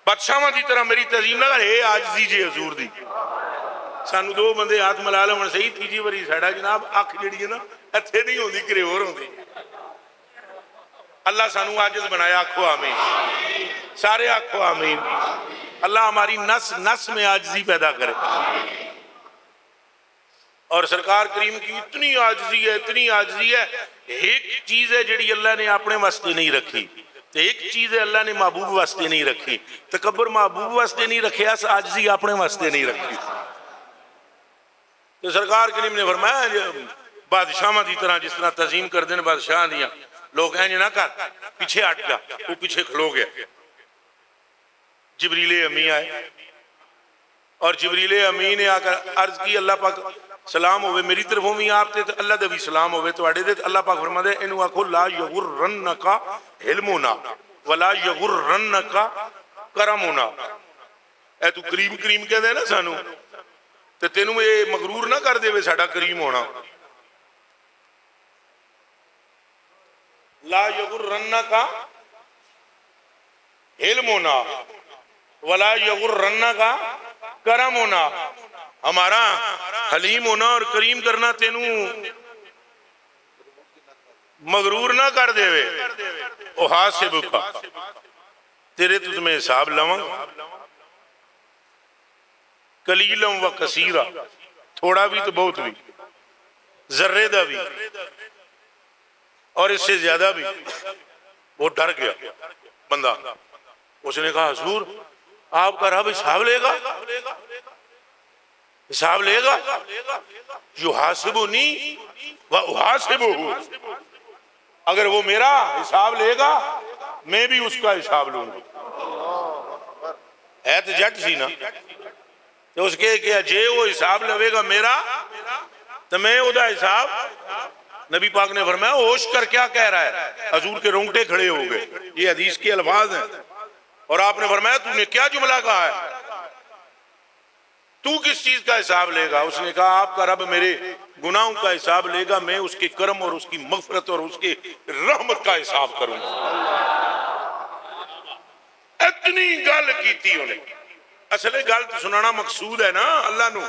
بادشاہاں دی طرح میری تعظیم نہ کر، اے عاجزی جے حضور دی۔ سانو دو بندے ہاتھ ملا لو صحیح، تیجی باری ساڑا جناب اکھ جڑی ہے نا ایتھے نہیں ہوندی، کرے ہور ہوندی۔ اللہ سانو عاجز بنایا، آکھو آمین، سارے آکھو آمین۔ اللہ ہماری نس میں عاجزی پیدا کرے۔ اور سرکار کریم کی اتنی عاجزی ہے، اتنی عاجزی ہے، ایک چیز ہے جڑی اللہ نے اپنے واسطے نہیں رکھی، تو ایک چیز ہے اللہ نے محبوب واسطے نہیں رکھی۔ تکبر محبوب واسطے نہیں رکھیا، عاجزی اپنے واسطے نہیں رکھی۔ تو سرکار کریم نے فرمایا بادشاہاں دی طرح جس طرح تعظیم کر دیں بادشاہ دیا، لوگ ہیں نہ کر، پیچھے ہٹ جا، وہ پیچھے کھلو گیا۔ جبریل امی آئے اور جبریل امی نے آ کر عرض کی اللہ پاک سلام ہوئے میری طرف ہوئی آپ تے اللہ دے بھی سلام ہوئے تو آڑے دے اللہ پاک فرما دے انہوں آکھو لا یغرنکا علمنا ولا یغرنکا کرمنا۔ اے تو کریم کریم کہہ دے نا سانو، تے تینوں یہ مغرور نہ کر دے وے ساڑا کریم ہونا۔ لا یغرنکا علمنا ولا یغرنکا کرم ہونا، ہمارا حلیم ہونا اور کریم کرنا تینوں مغرور نہ کر دے وے۔ او حاسبک، تیرے تجھ حساب لواں قلیلم و کثیرہ، تھوڑا بھی تو بہت بھی، ذرے دا بھی اور اس سے زیادہ بھی۔ وہ ڈر گیا بندہ، اس نے کہا حضور آپ کا رب حساب لے گا، حساب لے گا؟ یحاسبنی و احاسبہ، اگر وہ میرا حساب لے گا میں بھی اس کا حساب لوں گا۔ ہے تو جٹ سی نا، تو اس کے کیا جے وہ حساب لوے گا میرا تو میں او دا حساب۔ نبی پاک نے فرمایا ہوش کر کیا کہہ رہا ہے، حضور کے رونگٹے کھڑے ہو گئے، یہ حدیث کے الفاظ ہیں۔ اور آپ نے فرمایا تو نے کیا جملہ کہا ہے، تو کس چیز کا حساب لے گا؟ اس نے کہا آپ کا رب میرے گناہوں کا حساب لے گا، میں اس کے کرم اور اس کی مغفرت اور اس کے رحمت کا حساب کروں گا۔ اتنی گل کیتی انہیں، اصل گل تو سنانا مقصود ہے نا اللہ نو،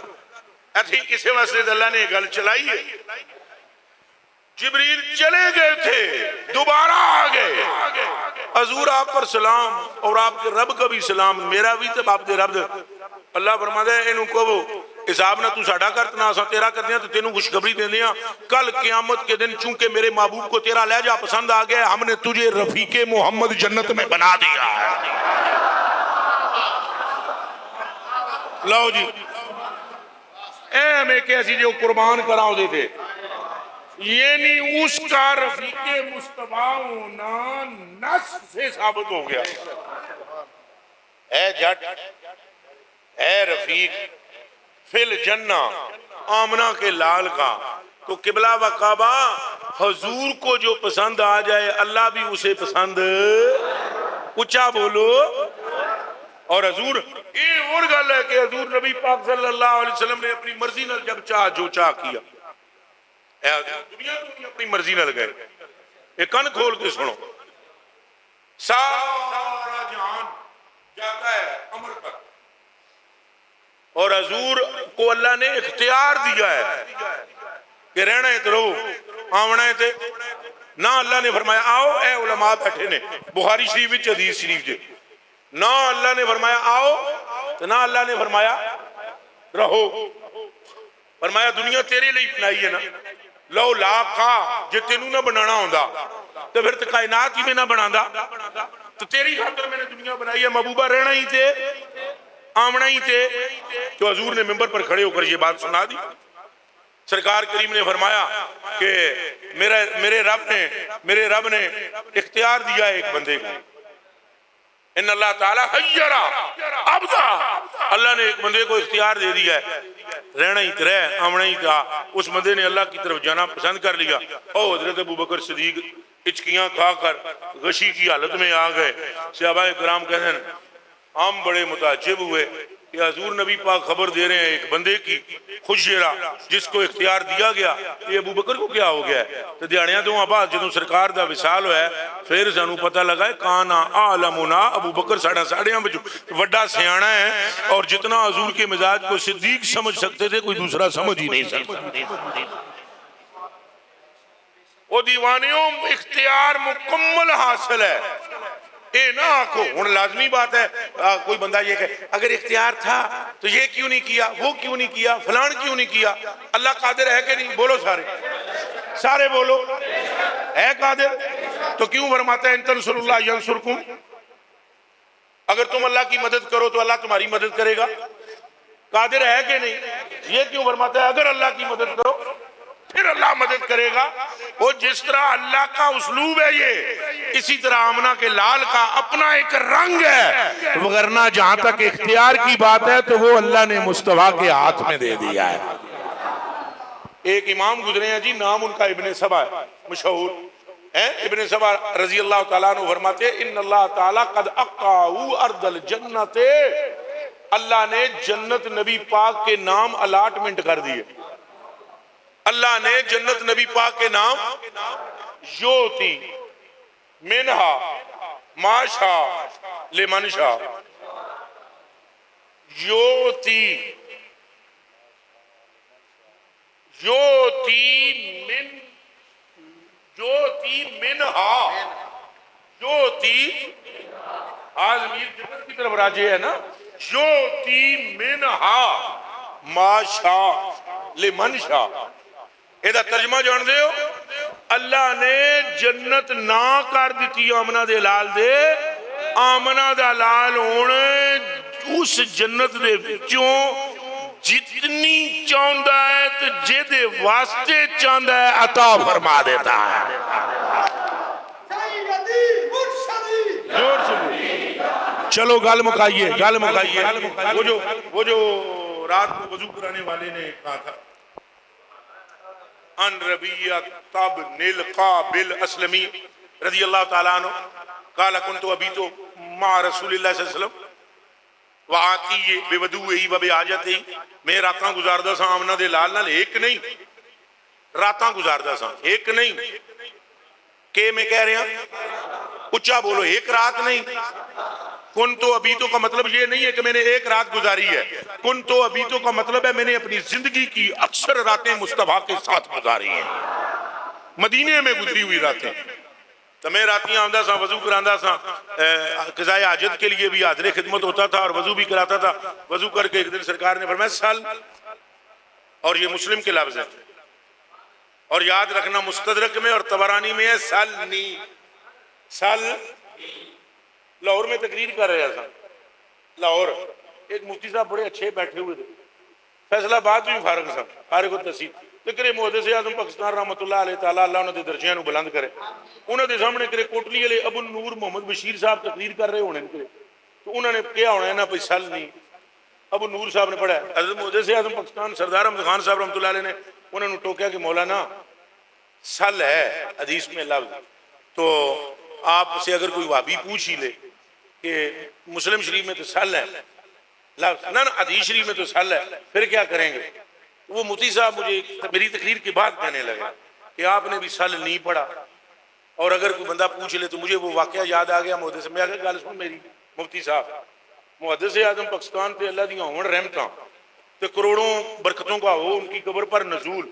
ایتھی کسے واسطے اللہ نے گل چلائی ہے۔ جبریل چلے گئے تھے، دوبارہ آ گئے، حضور آپ پر سلام اور آپ کے رب کا بھی سلام، میرا بھی تو آپ دے رب دے۔ اللہ فرماتا ہے انہوں کو حساب نہ تو ساڑھا کرت نہ اسا تیرا کر دیا، تو تینوں خوشخبری دے دیا کل قیامت کے دن چونکہ میرے محبوب کو تیرا لہجہ پسند آ گیا، ہم نے تجھے رفیق محمد جنت میں بنا دیا ہے۔ لو جی اے ہمیں کیسی جو قربان کراؤ دے تھے، یعنی اس کا رفیق مصطفیٰ ہونا نص سے ثابت ہو گیا۔ اے جٹ، اے رفیق فی الجنہ، آمنہ کے لال کا، تو قبلہ و کعبہ حضور کو جو پسند آ جائے اللہ بھی اسے پسند، اچھا بولو۔ اور حضور یہ اور گل ہے کہ حضور نبی پاک صلی اللہ علیہ وسلم نے اپنی مرضی نہ جب چاہ جو چاہ کیا، اے حضور دنیا تو نہیں اپنی مرضی نہ لگائے، یہ کن کھول کے سنو، سارا جہان جاتا ہے امر پر، اور حضور کو اللہ نے اختیار دیا ہے کہ رہنا ہے تو رہو، آونا ہے تو نہ۔ اللہ نے فرمایا آؤ، اے علماء بیٹھے نے بخاری شریف وچ حدیث شریف جے، نہ اللہ نے فرمایا آؤ تو نہ اللہ نے فرمایا رہو۔ فرمایا دنیا تیرے لئے بنائی ہے نا، لو لا کا جے تینوں نہ بنانا ہوندا تو پھر تو کائنات ہی میں نہ بنانا، تو تیری خاطر میں نے دنیا بنائی ہے، محبوبہ رہنا ہی تھے، آمنا ہی تھے۔ تو حضور نے ممبر پر کھڑے ہو کر یہ بات سنا دی۔ سرکار کریم نے فرمایا کہ میرے رب نے اختیار دیا ہے ایک بندے کو، ان اللہ تعالیٰ خیرہ عبدہ، اللہ نے ایک بندے کو اختیار دے دیا ہے، رہنا ہی رہ، آمنا ہی تھا۔ اس بندے نے اللہ کی طرف جانا پسند کر لیا، اور حضرت ابو بکر صدیق ہچکیاں کھا کر غشی کی حالت میں آ گئے. صحابہ کرام کہتے ہیں ہم بڑے متعجب ہوئے کہ حضور نبی پاک خبر دے رہے ہیں ایک بندے کی خوشیرا جس کو اختیار دیا گیا, یہ ابو بکر کو کیا ہو گیا ہے. تو دیہڑیاں دو آباد جدوں سرکار دا وصال ہویا ہے پھر سانو پتہ لگا ہے کانا عالمنا, ابو بکر ساڑیاں وچ وڈا سیاںا ہے, اور جتنا حضور کے مزاج کو صدیق سمجھ سکتے تھے کوئی دوسرا سمجھ ہی نہیں سکتا. وہ دیوانیوں اختیار مکمل حاصل ہے. اے نہ آکھو ہن لازمی بات ہے کوئی بندہ یہ کہ اگر اختیار تھا تو یہ کیوں نہیں کیا, وہ کیوں نہیں کیا, فلان کیوں نہیں کیا. اللہ قادر ہے کہ نہیں؟ بولو سارے بولو, ہے قادر؟ تو کیوں فرماتا ہے ان تنصروا اللہ ینصرکم, اگر تم اللہ کی مدد کرو تو اللہ تمہاری مدد کرے گا. قادر ہے کہ نہیں؟ یہ کیوں فرماتا ہے اگر اللہ کی مدد کرو پھر اللہ مدد کرے گا. وہ جس طرح اللہ کا اسلوب ہے یہ, اسی طرح آمنہ کے لال کا اپنا ایک رنگ ہے, وگرنہ جہاں تک اختیار کی بات ہے تو وہ اللہ نے مصطفیٰ کے ہاتھ میں دے دیا ہے. ایک امام گزرے ہیں جی, نام ان کا ابن سبا ہے, مشہور ہے. ابن سبا رضی اللہ تعالیٰ عنہ فرماتے ہیں ان اللہ تعالیٰ قد اقاؤ ارض الجنت, اللہ نے جنت نبی پاک کے نام الاٹمنٹ کر دیے. اللہ نے جنت نبی پاک کے نام یوتی منہا ما شاء لمن شاء, یوتی منہا, یوتی آج میر جنت کی طرف راجع ہے نا, یوتی منہا ما شاء لمن شاء. ایدہ ترجمہ جان دے ہو, اللہ نے جنت نہ کر دیتی آمنہ دے لال دے, آمنہ دا لال ہونے اس جنت دے وچوں جتنی چاندہ ہے تو جدے واسطے چاندہ ہے عطا فرما دیتا ہے. چلو گال مکائیے, گال مکائیے. وہ جو رات کو وضو کرانے والے نے کہا تھا ان ربیہ بن القابل اسلمی رضی اللہ تعالیٰ عنہ قال کنت ابیتو مع رسول اللہ صلی اللہ علیہ وسلم وآتی بے ودوئی و بے حاجتی, میں راتاں گزاردہ سا آمنہ دے لال نال, ایک نہیں راتاں گزاردہ سا, ایک نہیں کہ میں کہہ رہے ہیں اچھا بولو, ایک رات نہیں. کنتو ابیتو کا مطلب یہ نہیں ہے کہ میں نے ایک رات گزاری ہے, کنتو ابیتو کا مطلب ہے میں نے اپنی زندگی کی اکثر راتیں مصطفیٰ کے ساتھ گزاری ہیں, مدینے میں گزری ہوئی راتیں. تو میں راتیاں آمدہ سا, وضو کراندہ سا, قضاء حاجت کے لیے بھی حاضر خدمت ہوتا تھا اور وضو بھی کراتا تھا. وضو کر کے ایک دن سرکار نے فرمایا سل, اور یہ مسلم کے لفظ ہے, اور یاد رکھنا مستدرک میں اور طبرانی میں ہے سلنی. سل لاہور میں تقریر کر رہا تھا, لاہور ایک مفتی صاحب بڑے اچھے بیٹھے ہوئے تھے, فیصلہ باد بھی فارغ صاحب فارغ التحصیل, لیکن محدث اعظم پاکستان رحمۃ اللہ علیہ تعالیٰ اللہ انہوں نے درجیاں بلند کرے. انہوں نے سامنے کرے کوٹلی علیہ ابو نور محمد بشیر صاحب تقریر کر رہے ہونے کرے, تو انہوں نے کیا ہونا ہے نا پہ سل نہیں. ابو نور صاحب نے پڑھا ہے, حضرت محدث اعظم پاکستان سردار احمد خان صاحب رحمۃ اللہ علیہ نے انہوں نے ٹوکیا کہ مولانا سل ہے حدیث میں لفظ, تو آپ سے اگر کوئی وابی پوچھ ہی لے کہ مسلم شریف میں تو سل ہے لفظ, نہ حدیث شریف میں تو سل ہے, پھر کیا کریں گے؟ وہ مفتی صاحب مجھے میری تقریر کے بعد کہنے لگے کہ آپ نے بھی سل نہیں پڑھا, اور اگر کوئی بندہ پوچھ لے تو مجھے وہ واقعہ یاد آ گیا محدث میں. اگر گل سن میری مفتی صاحب, محدث اعظم پاکستان پہ اللہ دیاں ہون رحمتاں تے کروڑوں برکتوں کا ہو ان کی قبر پر نزول,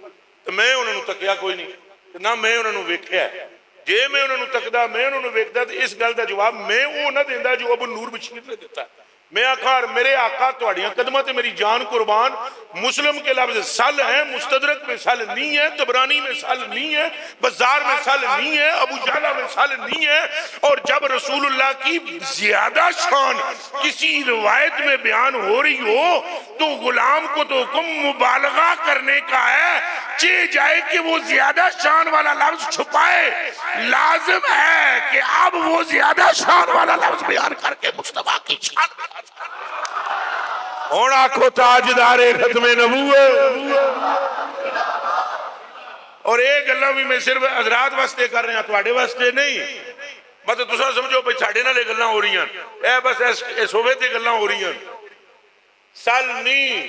تو میں انہوں نے تکیا کوئی نہیں, نہ میں انہوں نے ویکھیا ہے. جے میں انہوں نے تکدا, میں انہوں نے ویکھدا, تو اس گل دا جواب میں وہ نہ دیندا جو ابو نور بشیر نے دیتا ہے. میں آقا میرے آقا تہاڈیاں قدماں تے میری جان قربان, مسلم کے لفظ سل ہیں, مستدرک میں سل نہیں ہے, طبرانی میں سل نہیں ہے, بازار میں سل نہیں ہے, ابو جعلہ میں سل نہیں ہے. اور جب رسول اللہ کی زیادہ شان کسی روایت میں بیان ہو رہی ہو تو غلام کو تو حکم مبالغہ کرنے کا ہے, چاہے جائے کہ وہ زیادہ شان والا لفظ چھپائے, لازم ہے کہ اب وہ زیادہ شان والا لفظ بیان کر کے مصطفیٰ کی شان ہونا کو تاجدار ختم نبوت. اور یہ گلاں بھی میں صرف حضرات واسطے کر رہا تواڈے واسطے نہیں مطلب تساں سمجھو بھئی ساڈے نال گلاں ہو رہی ہیں اے بس اس صوبے تے گلاں ہو رہی ہیں سل نہیں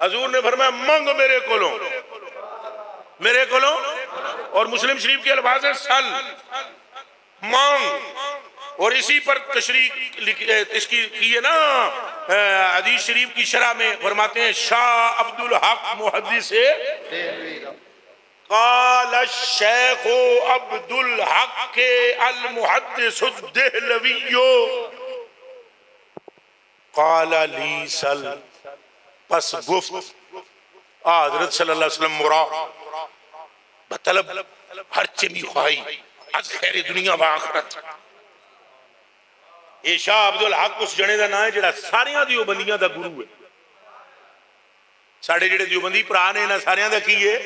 حضور نے فرمایا منگ میرے کولوں اور مسلم شریف کے الفاظ ہیں سل مانگ اور اسی پر تشریح اس کی ہے نا حدیث شریف کی شرح میں فرماتے ہیں شاہ عبدالحق محدث قال الشیخ عبدالحق المحدث الدہلوی قال لی سل پس گفت حضرت صلی اللہ علیہ وسلم مرا بطلب ہر چمی خواہی از خیر دنیا و آخرت اے شاہ عبدالحق اس جنے دا نام ہے جڑا ساریاں دیوبندیاں دا گرو ہے ساڑھے جڑے دیوبندی پرا نے نا ساریاں دا کی ہے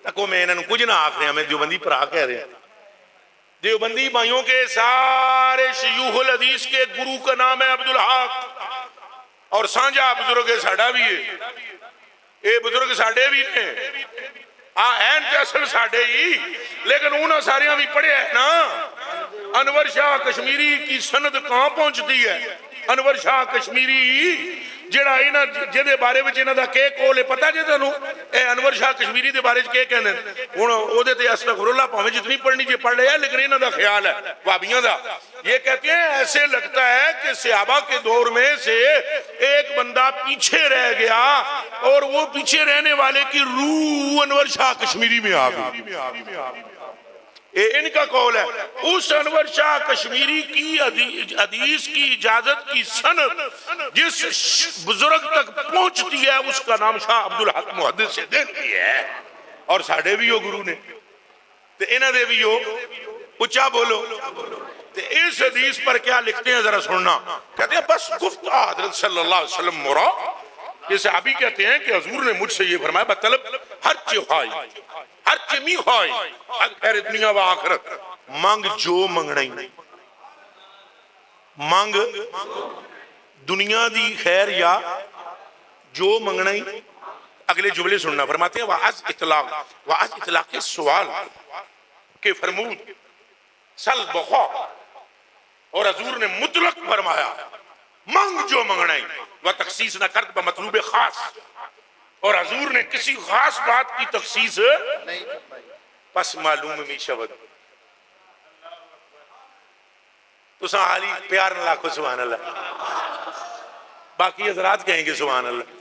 تکو میں انہوں کچھ نہ آکھ رہے ہیں میں دیوبندی پرا کہہ رہے ہیں دیوبندی بھائیوں کے سارے شیوخ الحدیث کے گرو کا نام ہے عبدالحق اور سانجا بزرگ ساڑھا بھی ہے اے بزرگ ساڑھے بھی نے این تے اصل ساڑھے ہی لیکن انہوں ساریاں بھی پڑھے ہیں نا انور شاہ کشمیری کی سند کہاں پہنچتی ہے انور شاہ کشمیری جڑا اینا جدے بارے وچ اینا دا کے کولے پتہ جے تانوں اے انور شاہ کشمیری دے بارے وچ کے کہندے ہن او دے تے استغفر اللہ پاویں جتنی پڑھنی جے پڑھ لیا لیکن اینا دا خیال ہے وہابیاں دا یہ کہتے ہیں ایسے لگتا ہے کہ صحابہ کے دور میں سے ایک بندہ پیچھے رہ گیا اور وہ پیچھے رہنے والے کی روح انور شاہ کشمیری میں آ گئی ان کا قول ہے اس انور شاہ کشمیری کی حدیث کی اجازت کی سند جس بزرگ تک پہنچتی ہے اس کا نام شاہ عبدالحق محدث سے دہلوی ہے اور ساڑھے بھی ہو گرو نے تو انہ دے بھی ہو اچھا بولو تو اس حدیث پر کیا لکھتے ہیں ذرا سننا کہتے ہیں بس گفت حضرت صلی اللہ علیہ وسلم مرا یہ صحابی کہتے ہیں کہ حضور نے مجھ سے یہ فرمایا بطلب ہر چیز خواہی ہر چمی خواہی خیر دنیا و آخرت مانگ جو منگنا ہی مانگ دنیا دی خیر یا جو منگنا ہی اگلے جملے سننا فرماتے ہیں وعز اطلاق سوال کہ فرمود سل بخوا اور حضور نے مطلق فرمایا مانگ جو منگنا ہی وہ تخصیص نہ کرد بمطلوب خاص اور حضور نے کسی خاص بات کی تخصیص پس معلوم میں شود تو سہالی پیار نہ لاکھو سبحان اللہ باقی حضرات کہیں گے سبحان اللہ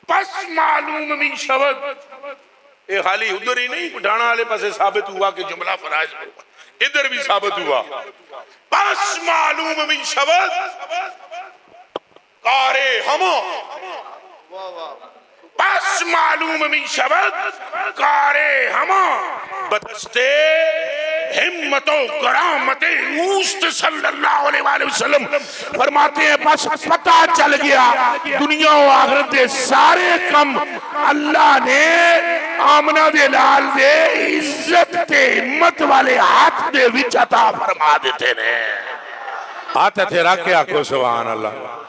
پس معلوم میں شود اے خالی ادھر ہی نہیں پٹھانا والے پسے ثابت ہوا کہ جملہ فرائض ادھر بھی ثابت ہوا پس معلوم من شود کارے ہمو پس معلوم من شود کارے ہمو بدستے ہمت و کرامت اوست صلی اللہ علیہ وآلہ وسلم فرماتے ہیں پس پتہ چل گیا دنیا و آخرت دے سارے کم اللہ نے آمنہ دے لال دے عزت تے ہمت والے ہاتھ دے وچ عطا فرما دیتے نے ہاتھ تھے رکھے آکھو سبحان اللہ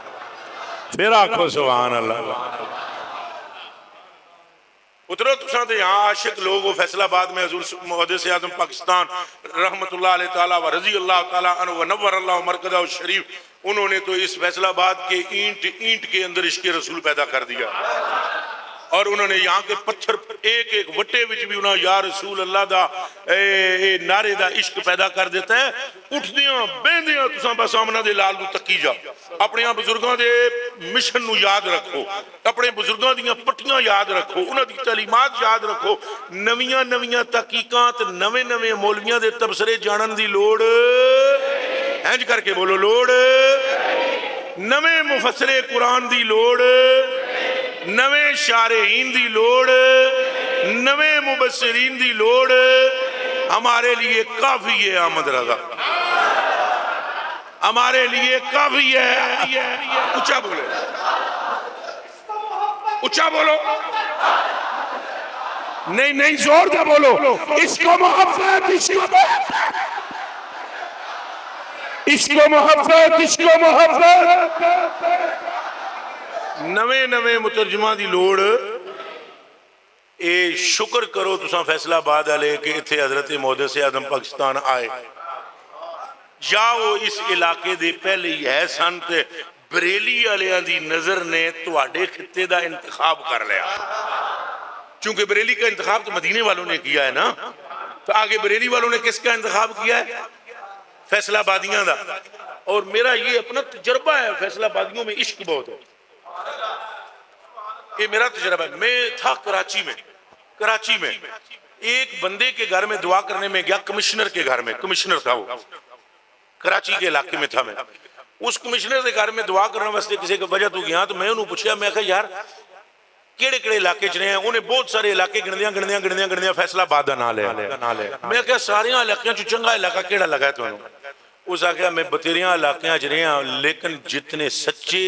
پھر آکھو سبحان اللہ اترو تساں دے یہاں عاشق لوگ فیصلہ آباد میں حضور محدث اعظم پاکستان رحمت اللہ علیہ تعالیٰ و رضی اللہ تعالیٰ عنہ و نور اللہ مرکزہ و شریف انہوں نے تو اس فیصلہ آباد کے اینٹ کے اندر عشق رسول پیدا کر دیا اور انہوں نے یہاں کے پتھر ایک ایک وٹے وچ بھی انہوں یا رسول اللہ دا نعرے دا عشق پیدا کر دیتا ہے اٹھ دیاں بین دیاں تساں بس آمنہ دے لال نو تکی جا اپنے بزرگاں دے مشن نو یاد رکھو اپنے بزرگاں دیاں پٹیاں یاد رکھو انہاں دی تعلیمات یاد رکھو نویاں نویاں تحقیقات نویں نویں مولویاں دے تبصرے جانن دی لوڑ ہنج کر کے بولو لوڑ نویں مفسر قرآن دی لوڑ نویں شارحین دی لوڑ نویں مبصرین دی لوڑ ہمارے لیے کافی ہے احمد رضا ہمارے لیے کافی ہے اچھا بولے اچھا بولو نہیں نہیں زور سے بولو اس کو محبت اس کو محبت اس کو محبت اس کو محبت نویں نویں مترجمہ دی لوڑ اے شکر کرو تساں فیصلہ آباد والے کہ اتھے حضرت محدث اعظم پاکستان آئے، یا وہ اس علاقے دے پہلے ہی ہے سن تے بریلی والیاں دی نظر نے تواڈے خطے دا انتخاب کر لیا، چونکہ بریلی کا انتخاب تو مدینے والوں نے کیا ہے نا، تو آگے بریلی والوں نے کس کا انتخاب کیا ہے؟ فیصلہ آبادیاں دا۔ اور میرا یہ اپنا تجربہ ہے، فیصلہ آبادیوں میں عشق بہت ہے، یہ میرا تجربہ ہے۔ میں تھا کراچی میں ایک بندے کے گھر میں دعا کرنے میں گیا، کمشنر کے گھر میں، کمشنر تھا وہ، کراچی کے علاقے میں تھا میں، اس کمشنر کے گھر میں دعا کرنے واسطے کسی کی وجہ تو گیا، تو میں انہوں پوچھا، میں کہا یار کیڑے کیڑے علاقے چ رہے ہیں؟ انہیں بہت سارے علاقے گندیاں فیصلہ آباد دا نام لیا۔ میں کہا ساریاں علاقیاں چ چنگا علاقہ کیڑا لگا ہے تانوں؟ اس آخیا میں بتیریاں علاقیاں چ رہے ہیں، لیکن جتنے سچے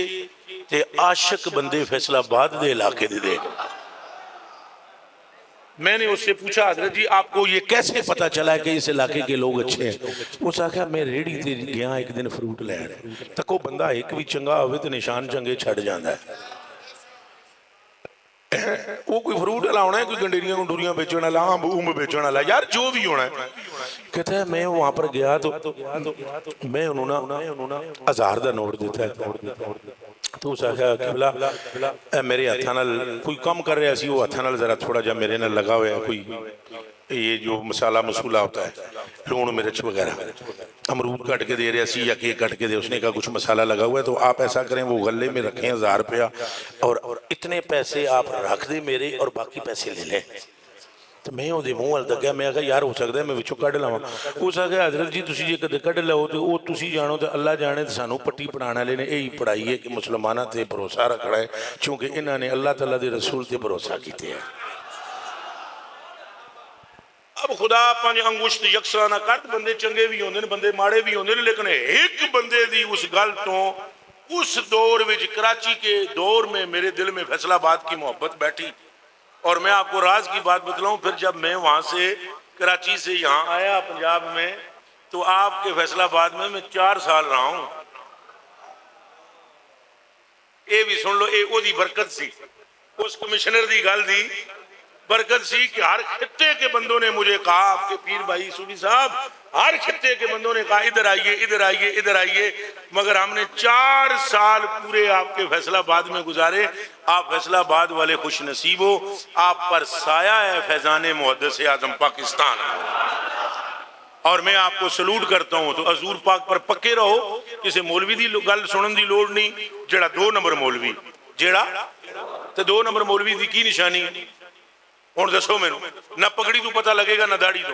تے عاشق بندے فیصلہ آباد دے علاقے دے۔ میں نے اس سے پوچھا حضرت جی آپ کو یہ کیسے پتا چلا کہ اس علاقے کے لوگ اچھے ہیں؟ اس آخیا میں ریڑی تے گیا ایک دن فروٹ لے رہے تکو بندہ ایک بھی چنگا ہوئے تو نشان چنگے چھڑ جاندہ ہے، وہ کوئی فروٹ والا ہونا ہے، کوئی گنڈیریاں گنڈوریاں بیچنے والا، آم بیچنے والا، یار جو بھی ہونا ہے۔ کہتا ہے میں وہاں پر گیا تو میں انہوں نے 1000 دا نوٹ دیتا ہے، تو اس آخیا قبلہ میرے ہتھاں نال کوئی کم کر رہا سی، وہ ہتھاں نال ذرا تھوڑا جا میرے نال لگا ہوا ہے، کوئی یہ جو مسالہ مسولہ ہوتا ہے لون مرچ وغیرہ، امرود کٹ کے دے رہا سی یا کیک کٹ کے دے، اس نے کہا کچھ مسالہ لگا ہوا ہے تو آپ ایسا کریں وہ غلے میں رکھیں 1000 روپیہ اور اتنے پیسے آپ رکھ دیں میرے اور باقی پیسے لے لیں۔ تو میں وہ دے منہ وال تکیا، میں کہا یار ہو سکتا ہے میں وچوں کڈ لاواں۔ اس آخیا حضرت جی تسی جے کدے کڈ لو تو وہ تسی جانو تو اللہ جانے تو سانو پٹی پڑھانے والے نے یہی پڑھائی ہے کہ مسلماناں تے بھروسہ رکھنا ہے، چونکہ انہاں نے اللہ تعالیٰ دے رسول تے بھروسہ کیتے ہیں۔ اب خدا پانچ انگشت یکساں نہ کر، بندے چنگے بھی ہوندے نے بندے ماڑے بھی ہوندے نے، لیکن ایک بندے دی اس گل تو اس دور وچ کراچی کے دور میں میرے دل میں فیصلہ آباد کی محبت بیٹھی۔ اور میں آپ کو راز کی بات بتلاؤں، پھر جب میں وہاں سے کراچی سے یہاں آیا پنجاب میں تو آپ کے فیصلہ آباد میں 4 سال رہا ہوں۔ اے بھی سن لو، اے او دی برکت سی، اس کمشنر دی گل دی برکت سی کہ ہر خطے کے بندوں نے مجھے کہا، آپ کے پیر بھائی سونی صاحب ہر خطے کے بندوں نے کہا ادھر آئیے ادھر آئیے ادھر آئیے، مگر ہم نے 4 سال پورے آپ کے فیصلہ آباد میں گزارے۔ آپ فیصلہ آباد والے خوش نصیب ہو، آپ پر سایہ ہے فیضان محدث اعظم پاکستان، اور میں آپ کو سلوٹ کرتا ہوں۔ تو حضور پاک پر پکے رہو، کسی مولوی دی گل سنن دی لوڑ نہیں، جڑا 2 نمبر مولوی، جڑا تے 2 نمبر مولوی دی کی نشانی؟ اور دسو میں نہ پگڑی تو پتہ لگے گا نہ داڑھی تو،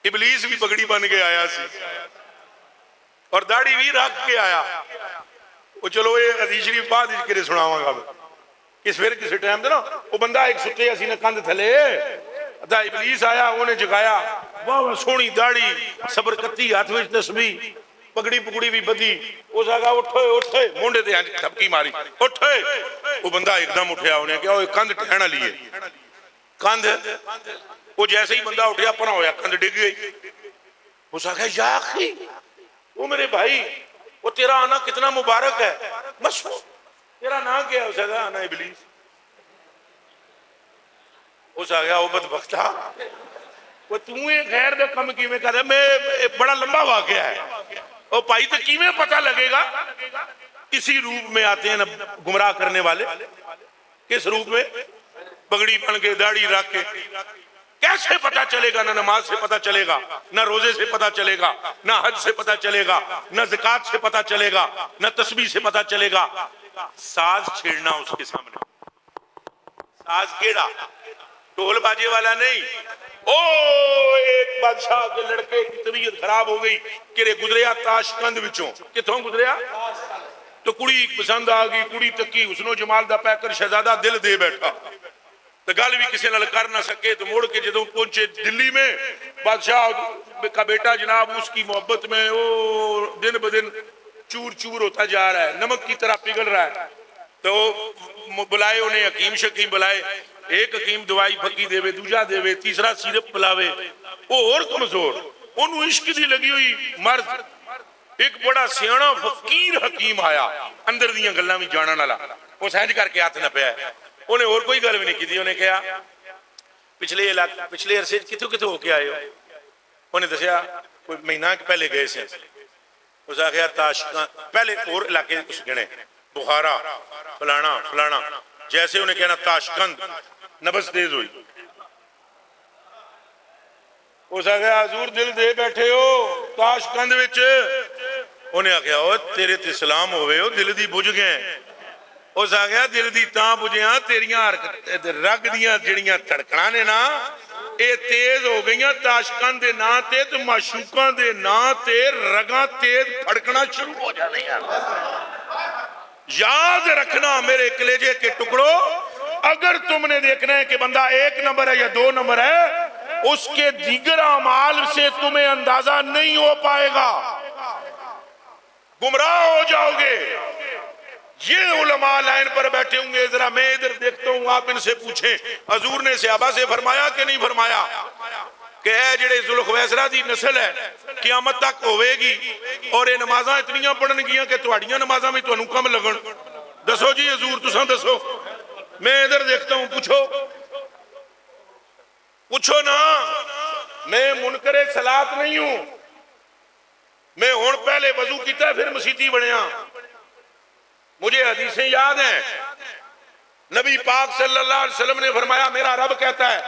ابلیس بھی پگڑی بن کے آیا سی اور داڑھی بھی رکھ کے آیا۔ وہ چلو یہ حدیث شریف بعد اس کے سناواں گا کس پھر کسی ٹائم دے نا، وہ بندہ ایک ستے اسی نے کندھ تھلے دا ابلیس آیا، انہیں جگایا، واہ سونی داڑھی صبرکتی ہاتھ وچ تسبیح، پگڑی پگڑی بھی بدی، اس آگا اٹھے اٹھے مونڈے تے تھپکی ماری اٹھے، وہ بندہ ایک دم اٹھیا، انہیں کہا وہ کندھ ٹھہنا لیے کندھ، وہ جیسے ہی بندہ اٹھیا پناہ ہویا کندھ ڈگ گئی۔ اس آگا یا اخی وہ میرے بھائی وہ تیرا آنا کتنا مبارک ہے، مشہور تیرا نام کیا ہے؟ اس آگا آنا ابلیس۔ اس آگا وہ بدبختہ وہ تمہیں غیر دے کم کیویں کر رہا ہے؟ میں بڑا لمبا واقعہ ہے، اور بھائی تو کیویں پتہ لگے گا؟ اسی روپ میں آتے ہیں نا گمراہ کرنے والے، کس روپ میں؟ پگڑی بن کے داڑھی رکھ کے۔ کیسے پتہ چلے گا؟ نہ نماز سے پتہ چلے گا، نہ روزے سے پتہ چلے گا، نہ حج سے پتہ چلے گا، نہ زکوٰۃ سے پتہ چلے گا، نہ تسبیح سے پتہ چلے گا۔ ساز چھیڑنا اس کے سامنے، ساز کیڑا؟ ڈھول باجے والا نہیں۔ او ایک بادشاہ کے لڑکے کی طبیعت خراب ہو گئی، کرے گزریا تاشقند وچوں، کتھوں گزریا؟ تو کڑی پسند آ گئی، کڑی تکی حسن و جمال دا پیکر شہزادہ دل دے بیٹھا، تو گل بھی کسی نال کر نہ سکے، تو موڑ کے جدوں پہنچے دلی میں، بادشاہ کا بیٹا جناب اس کی محبت میں وہ دن بدن چور چور ہوتا جا رہا ہے، نمک کی طرح پگھل رہا ہے۔ تو بلائے انہیں حکیم شکیم بلائے، ایک حکیم دوائی پھکی دے وے، دوجا دے وے، تیسرا سیرپ پلاوے، وہ اور کمزور، انہوں عشق دی لگی ہوئی مرد۔ ایک بڑا سیانا فقیر حکیم آیا، اندر دیاں گلاں بھی جانن والا، وہ سہج کر کے ہاتھ نہ پیا ہے، انہیں اور کوئی گل بھی نہیں کی تھی. انہیں کہا پچھلے عرصے کتوں کتوں ہو کے آئے ہو؟ انہیں دسیا کوئی مہینہ پہلے گئے سے. اس آخیا تاشقند پہلے اور علاقے کچھ گنے بخارا فلانا فلانا. جیسے انہیں کہنا تاشقند نبض تیز ہوئی. اس آخیا حضور دل دے بیٹھے ہو تاشقند وچ. انہیں آخیا او تیرے تے سلام ہوئے ہو دل دی بجھ گئے. اس آخیا دل دی تاں بجھیاں تیریاں رگ دیاں جڑیاں دھڑکنا نے نا اے تیز ہو گئیاں تاشقند دے نا تے تو معشوقاں دے نا تے رگاں تیز پھڑکنا شروع ہو جانے ہیں. یاد رکھنا میرے کلیجے کے ٹکڑوں، اگر تم نے دیکھنا ہے کہ بندہ 1 نمبر ہے یا 2 نمبر ہے، اس کے دیگر اعمال سے تمہیں اندازہ نہیں ہو پائے گا، گمراہ ہو جاؤ گے. یہ علماء لائن پر بیٹھے ہوں گے. ذرا میں ادھر دیکھتا ہوں، آپ ان سے پوچھیں حضور نے صحابہ سے فرمایا کہ نہیں فرمایا کہ اے جڑے ذوالخویسرہ دی نسل ہے قیامت تک ہوئے گی اور یہ نمازاں اتنیاں پڑھن گیاں کہ تہاڈیاں نمازاں میں تانوں کم لگن؟ دسو جی حضور تساں دسو. میں ادھر دیکھتا ہوں، پوچھو نا. میں منکر صلاۃ نہیں ہوں. میں ہن پہلے وضو کیتا ہے پھر مسیتی بنیا. مجھے حدیثیں یاد ہیں. نبی پاک صلی اللہ علیہ وسلم نے فرمایا میرا رب کہتا ہے،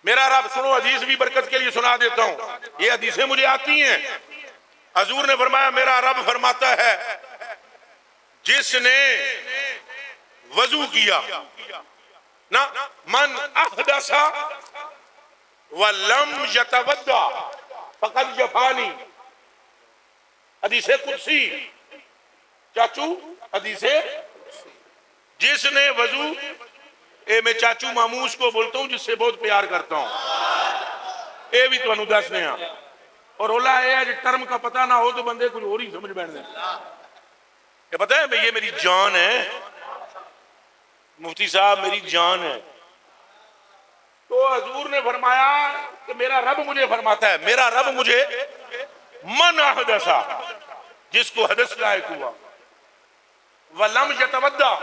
میرا رب، سنو حدیث بھی برکت کے لیے سنا دیتا ہوں، یہ حدیثیں مجھے آتی ہیں. حضور نے فرمایا میرا رب فرماتا ہے جس نے وضو کیا نا، من احدث ولم یتودع فقد جفانی. حدیث قدسی چاچو، حدیث جس نے وضو، میں چاچو ماموس کو بولتا ہوں جس سے بہت پیار کرتا ہوں، اے بھی تو انہوں دسنے ہیں. اور اولا اے ہے ٹرم کا پتہ نہ ہو تو بندے کچھ اور ہی سمجھ بیٹھ دیں. یہ پتہ ہے یہ میری جان ہے مفتی صاحب، میری جان ہے. تو حضور نے فرمایا کہ میرا رب مجھے فرماتا ہے، میرا رب مجھے من احدثا، جس کو حدث لائق ہوا، ولم یتودع،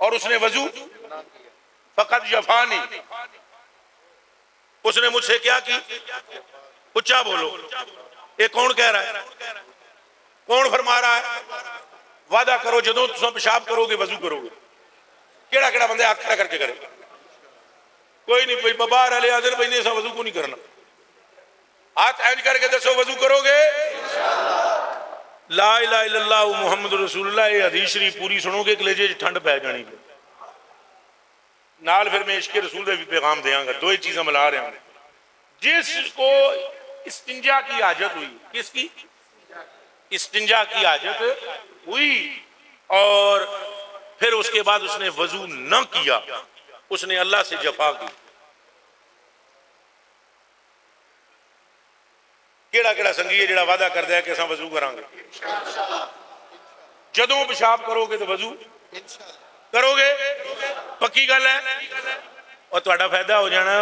اور اس نے وضو، فقد جفانی، اس نے مجھ سے کیا کی. اچھا بولو، یہ کون کہہ رہا ہے؟ کون فرما رہا ہے؟ وعدہ کرو جدوں تساں پیشاب کرو گے وضو کرو گے. کیڑا کیڑا بندہ ہاتھ کھڑا کر کے کرے؟ کوئی نہیں. کوئی باہر والے حاضر بھائی نے ایسا وضو کو نہیں کرنا. ہاتھ اینج کر کے دسو وضو کرو گے؟ لا الہ الا اللہ محمد رسول اللہ. یہ حدیث شریف پوری سنو گے کلیجے ٹھنڈ پہ جانی. نال پھر میں عشق رسول دے بھی پیغام دیاں گا. دو ہی چیزیں ملا رہے ہیں. جس کو استنجا کی حاجت ہوئی، کس کی؟ استنجا کی حاجت ہوئی، اور پھر اس کے بعد اس نے وضو نہ کیا، اس نے اللہ سے جفا کی. کیڑا کیڑا سنگی ہے جڑا وعدہ کردا ہے کہ اساں وضو کران گے؟ جدوں پیشاب کرو گے تو وضو کرو گے، پکی گل ہے. اور تہاڈا فائدہ ہو جانا.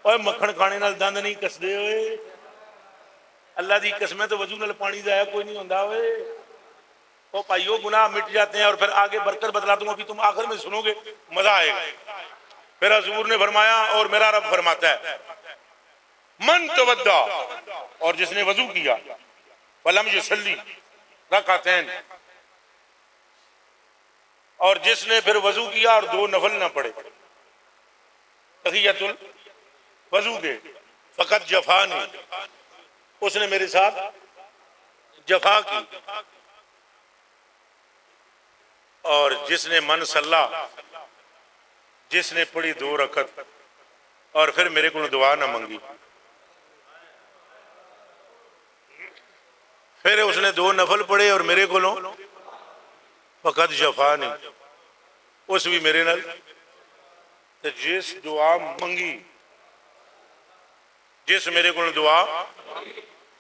اوے مکھن کھانے نال دند نہیں کسدے ہوئے. اللہ دی قسم ہے تو وضو نال پانی ضائع کوئی نہیں ہوندا ہوئے. او بھائیو گناہ مٹ جاتے ہیں. اور پھر آگے برکت بتلاتا ہوں، ابھی تم آخر میں سنو گے مزہ آئے گا. پھر حضور نے فرمایا اور میرا رب فرماتا ہے من تودع، اور جس نے وضو کیا، فلم یصلی رکعتین، اور جس نے پھر وضو کیا اور 2 نفل نہ پڑے تحیۃ الوضو کے، فقط جفانی، اس نے میرے ساتھ جفا کی. اور جس نے من صلی، جس نے پڑھی 2 رکعت اور پھر میرے کو دعا نہ منگی، پھر اس نے 2 نفل پڑھے اور میرے کو فقط جفانی، اس بھی میرے نال. جس دعا منگی، جس میرے کو دعا،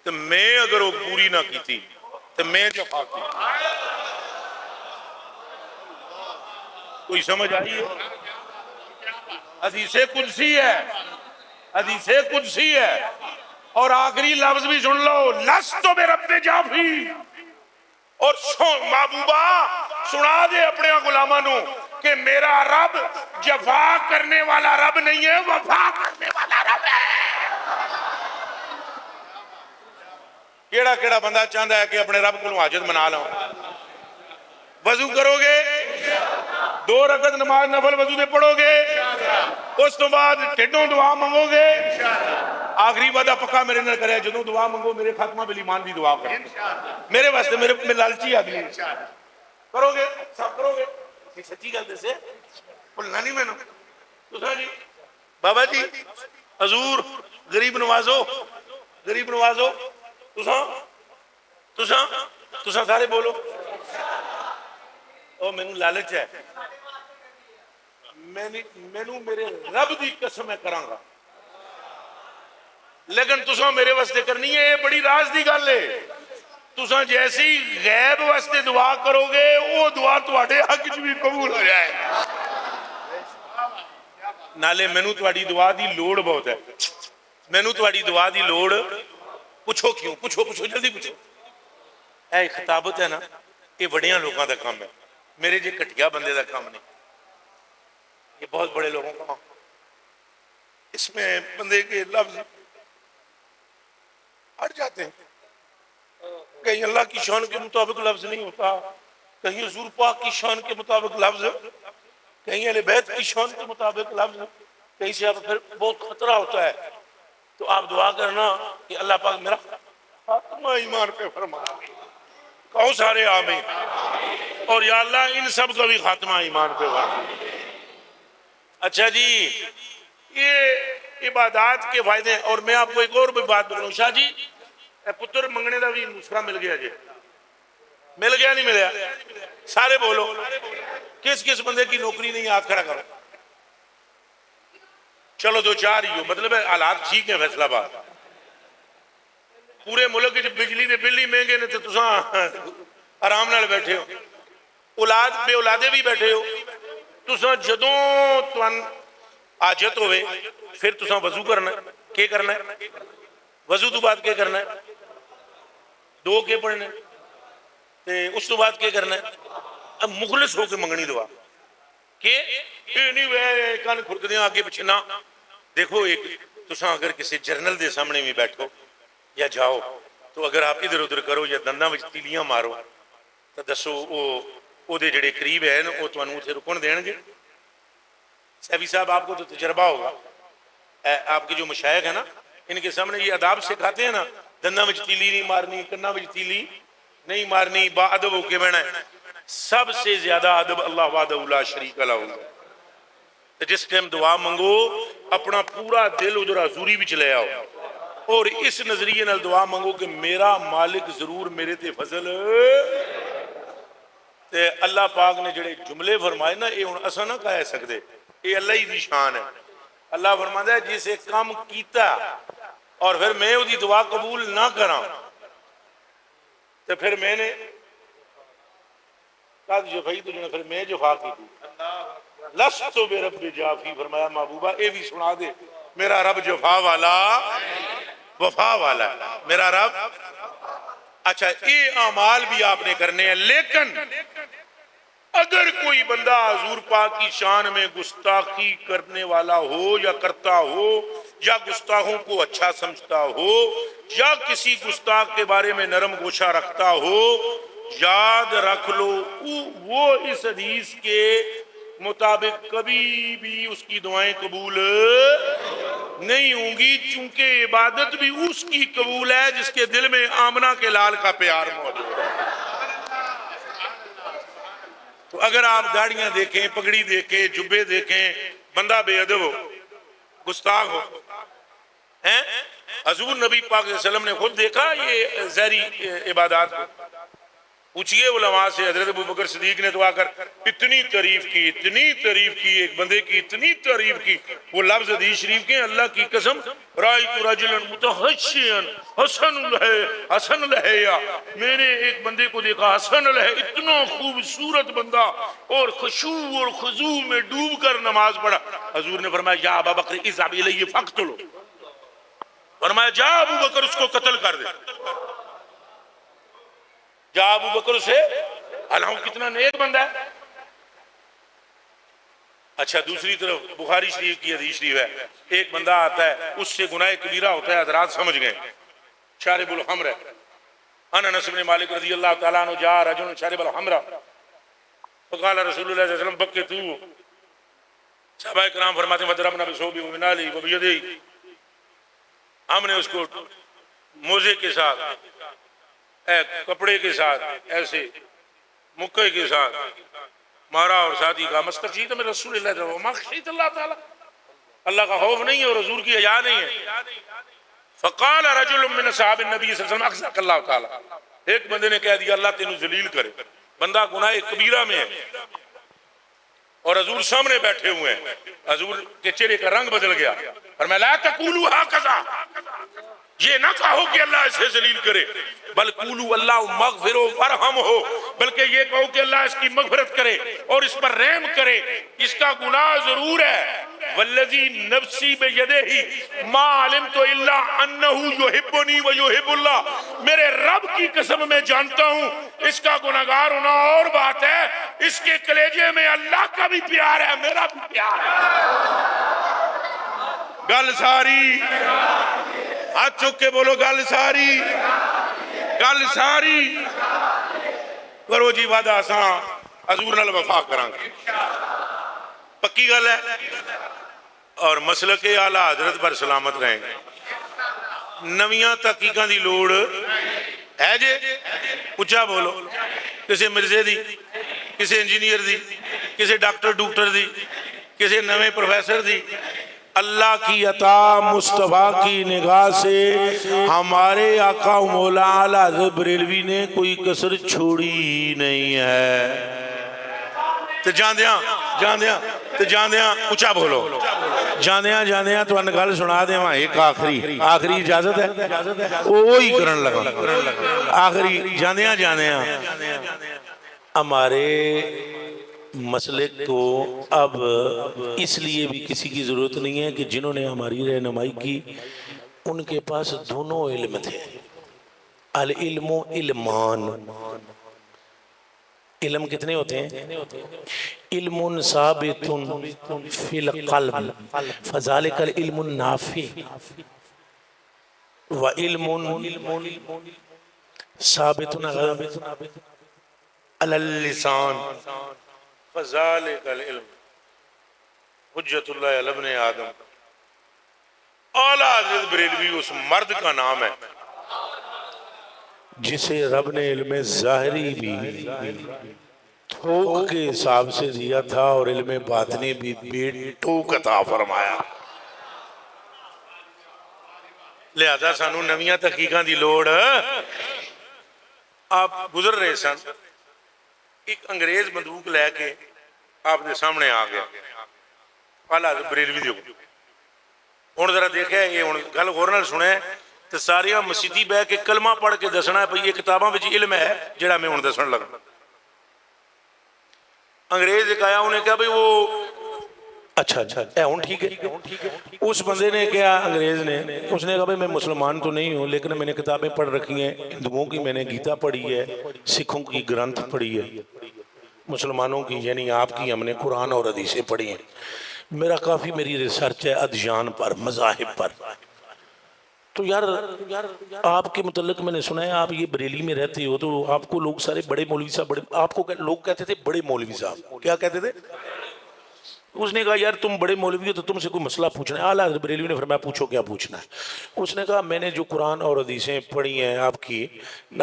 تو میں اگر وہ پوری نہ کی تو میں جفا کی. کوئی سمجھ آئی ہے؟ حدیث قدسی ہے، حدیث قدسی ہے. اور آخری لفظ بھی سن لو، لست برب جافی. اور محبوبہ سنا دے اپنے غلاماں نو کہ میرا رب جفا کرنے والا رب نہیں ہے، وفا کرنے والا رب ہے۔ کیڑا کیڑا بندہ چاہتا ہے کہ اپنے رب کو حاجت منا لو؟ وضو کرو گے، 2 رکعت نماز نفل وضو دے پڑھو گے، اس تو بعد ٹھڈوں دعا منگو گے، آخری وعدہ پکا میرے نال کرے جدوں دعا منگو میرے خاتمہ بل ایمان دی دعا کرو میرے واسطے، میرے میں لالچی آدمی کرو گے، سب کرو گے، سچی گل دسے بھولنا نہیں مینوں تساں جی بابا جی حضور غریب نوازو، غریب نوازو، تساں سارے بولو او مینوں لالچ ہے، مینوں میرے رب دی قسم ہے کراں گا، لیکن تساں میرے واسطے کرنی ہے، یہ بڑی راز دی گل ہے۔ تساں جیسی غیب واسطے دعا کرو گے وہ دعا تواڈے حق وچ بھی قبول ہو جائے، نالے مینوں تواڈی دعا دی لوڑ بہت ہے، مینوں تواڈی دعا دی لوڑ، پوچھو کیوں، پوچھو جلدی پوچھو۔ اے خطابت ہے نا، یہ بڑیاں لوگوں دا کام ہے، میرے جے کٹیا بندے دا کام نہیں، یہ بہت بڑے لوگوں کا کام، اس میں بندے کے لفظ ہٹ جاتے ہیں، کہیں اللہ کی شان کے مطابق لفظ نہیں ہوتا، کہیں حضور پاک کی شان کے مطابق لفظ، کہیں اہل بیت کی شان کے مطابق لفظ، کہیں سے آپ پھر بہت خطرہ ہوتا ہے، تو آپ دعا کرنا کہ اللہ پاک میرا خاتمہ ایمان پہ فرما، کہو سارے آمین، اور یا اللہ ان سب کا بھی خاتمہ ایمان پہ فرما۔ اچھا جی، یہ عبادات کے فائدے ہیں، اور میں آپ کو ایک اور بھی بات بتاؤں، شاہ جی پتر منگنے دا بھی نسخہ مل گیا جی، مل گیا نہیں ملیا؟ سارے بولو، کس کس بندے کی نوکری نہیں؟ ہاتھ کھڑا کرو، چلو 2-4 ہی ہو، مطلب ہے حالات ٹھیک ہیں فیصلہ بات، پورے ملک وچ بجلی دے بل ہی مہنگے نے تے تساں آرام نال بیٹھے ہو، اولاد بے اولادے بھی بیٹھے ہو، تساں جدوں تن حاجت ہوئے پھر تساں وضو کرنا ہے، کیا کرنا ہے؟ وضو تو بعد کیا کرنا ہے؟ 2 کے پڑھنے، تے اس تو بعد کیا کرنا ہے؟ اب مخلص ہو کے منگنی دعا کہ یہ نہیں ہوئے کان کھرکدیاں آگے پیچھے نہ، دیکھو ایک تساں اگر کسی جرنل دے سامنے بھی بیٹھو یا جاؤ تو اگر آپ ادھر ادھر کرو یا دنداں وچ تیلیاں مارو تو دسو او دے جڑے قریب ہے نا وہ تانوں اتنے رکن دین گے؟ سیفی صاحب آپ کو تو تجربہ ہوگا، آپ کے جو مشائخ ہیں نا ان کے سامنے یہ آداب سکھاتے ہیں نا، دنداں وچ تیلی نہیں مارنی، کناں وچ تیلی نہیں مارنی، با ادب ہو کے بہنا ہے، سب سے زیادہ ادب اللہ وحدہ لا شریک لہ ہوگا، جس ٹائم دعا منگو اپنا پورا دل ادھر حضوری وچ لے آؤ، اور اس نظریے نال دعا منگو کہ میرا مالک ضرور میرے تے فضل، تے اللہ پاک نے جڑے جملے فرمائے نا یہ ہن اساں نہ کہہ سکدے، یہ اللہ ہی دی شان ہے۔ اللہ فرماتا ہے جسے کام کیتا اور پھر میں وہ دی دعا قبول نہ کراں تو پھر میں نے قد جفائی تو پھر میں جفا کی تھی، لست بے رب جافی، فرمایا محبوبہ اے بھی سنا دے میرا رب جفا والا وفا والا ہے، میرا رب۔ اچھا یہ اعمال بھی آپ نے کرنے ہیں، لیکن اگر کوئی بندہ حضور پاک کی شان میں گستاخی کرنے والا ہو یا کرتا ہو یا گستاخوں کو اچھا سمجھتا ہو یا کسی گستاخ کے بارے میں نرم گوشہ رکھتا ہو، یاد رکھ لو وہ اس حدیث کے مطابق کبھی بھی اس کی دعائیں قبول نہیں ہوں گی، چونکہ عبادت بھی اس کی قبول ہے جس کے دل میں آمنہ کے لال کا پیار موجود ہے۔ تو اگر آپ گاڑیاں دیکھیں، پگڑی دیکھیں، جبے دیکھیں، بندہ بے ادب ہو، گستاخ ہو، حضور نبی پاک صلی اللہ علیہ وسلم نے خود دیکھا یہ زہری عبادات کو، پوچھئے علماء سے، حضرت ابوبکر صدیق نے تو آ کر اتنی تعریف کی، ایک بندے کی اتنی تعریف کی، وہ لفظ حدیث شریف کے اللہ کی قسم، رأیت رجلا متحشیا حسن الحیا، میں نے ایک بندے کو دیکھا حسن الحیا، اتنا خوبصورت بندہ اور خشوع اور خضوع میں ڈوب کر نماز پڑھا۔ حضور نے فرمایا یا ابا بکر اذهب الیہ فاقتلہ، فرمایا جا ابو بکر اس کو قتل کر دے، جا ابو بکر سے، اللہ کتنا نیک بندہ ہے، اچھا دوسری طرف بخاری شریف کی حدیث شریف ہے، ایک بندہ آتا ہے اس سے گناہ کبیرہ ہوتا ہے، حضرات سمجھ گئے، شارب الخمر ہے، انس بن مالک رضی اللہ تعالیٰ عنہ جاء رجل شارب الخمر فقال رسول اللہ صلی اللہ علیہ وسلم بکتو، صحابہ کرام فرماتے ہیں وضربنا بثوبہ وبنعلہ وبیدہ، ہم نے اس کو موزے کے ساتھ کپڑے کے ساتھ ایسے مکے کے ساتھ مارا اور ساتھ ہی کہا مستخشیت میں رسول اللہ تعالیٰ ما خشیت اللہ تعالیٰ، اللہ کا خوف نہیں ہے اور حضور کی حیا نہیں ہے۔ فقال رجل من صحاب النبی صلی اللہ علیہ وسلم اخزاک اللہ تعالیٰ، ایک بندے نے کہہ دیا اللہ تینوں ذلیل کرے، بندہ گناہ کبیرہ میں ہے اور حضور سامنے بیٹھے ہوئے ہیں، حضور کے چہرے کا رنگ بدل گیا، فرمایا لا تقولوا ہکذا، یہ نہ کہو کہ اللہ اسے ذلیل کرے، بل قولوا اللہ مغفر ورحم ہو، بلکہ یہ کہو کہ اللہ اس کی مغفرت کرے اور اس پر رحم کرے، اس کا گناہ ضرور ہے، والذی نفسی بیدہ ما علمت الا انہ یحبنی ویحب اللہ، میرے رب کی قسم میں جانتا ہوں اس کا گناہگار ہونا اور بات ہے، اس کے کلیجے میں اللہ کا بھی پیار ہے میرا بھی پیار ہے۔ گل ساری ہاتھ چک کے بولو گل ساری، گل ساری کرو جی وعدہ اساں حضور نال وفا کران گے، پکی گل ہے، اور مسلک اعلی حضرت پر سلامت رہیں گے، نویاں تحقیقاں دی لوڑ ہے جے، اچھا بولو، کسی مرزے دی، کسی انجینئر دی، کسی ڈاکٹر دی، کسی نویں پروفیسر دی، اللہ کی عطا مصطفیٰ کی نگاہ سے ہمارے آقا و مولا اعلی حضرت بریلوی نے کوئی کسر چھوڑی نہیں ہے۔ تو جاندیاں اچھا بولو، جاندیاں تو ان گل سنا دے وہاں ایک آخری اجازت ہے، وہی کرن لگا آخری جاندیاں ہمارے مسلک کو اب اس لیے بھی کسی کی ضرورت نہیں ہے کہ جنہوں نے ہماری رہنمائی کی ان کے پاس دونوں علم تھے، العلم و علمان، علم کتنے ہوتے ہیں؟ علم ثابت فی القلب فذالک العلم النافع، و علم ثابت علی اللسان فذالک العلم حجت اللہ علی ابن آدم۔ اعلیٰ حضرت بریلوی اس مرد کا نام ہے جسے رب نے علم ظاہری بھی تھوک کے حساب سے دیا تھا اور علم باطنی بھی ٹوک عطا فرمایا۔ لہذا سانو نویاں تحقیقاں دی لوڑ، آپ گزر رہے سن، ایک انگریز بندوق لے کے آپ دے سامنے آ گیا، اعلیٰ حضرت بریلوی دیو، ہن ذرا دیکھیں یہ ہن گل غور نال سنے تے ساریاں مسیتی بہ کے کلمہ پڑھ کے دسنا ہے، یہ کتاباں وچ علم ہے جڑا میں ہن دسن لگا۔ انگریز ایک آیا، انہیں کہا بھئی وہ اچھا اے ہن ٹھیک ہے۔ اس بندے نے کیا، انگریز نے، اس نے کہا بھئی میں مسلمان تو نہیں ہوں لیکن میں نے کتابیں پڑھ رکھی ہیں، ہندوؤں کی میں نے گیتا پڑھی ہے، سکھوں کی گرنتھ پڑھی ہے، مسلمانوں کی یعنی آپ کی ہم نے قرآن اور حدیثیں پڑھی ہیں، میرا کافی میری ریسرچ ہے ادیان پر، مذاہب پر۔ تو یار آپ کے متعلق میں نے سنا ہے آپ یہ بریلی میں رہتے ہو تو آپ کو لوگ سارے بڑے مولوی صاحب، آپ کو لوگ کہتے تھے بڑے مولوی صاحب، کیا کہتے تھے؟ اس نے کہا یار تم بڑے مولوی ہو تو تم سے کوئی مسئلہ پوچھنا ہے۔ اعلیٰ حضرت بریلوی نے فرمایا پوچھو کیا پوچھنا ہے۔ اس نے کہا میں نے جو قرآن اور حدیثیں پڑھی ہیں آپ کی،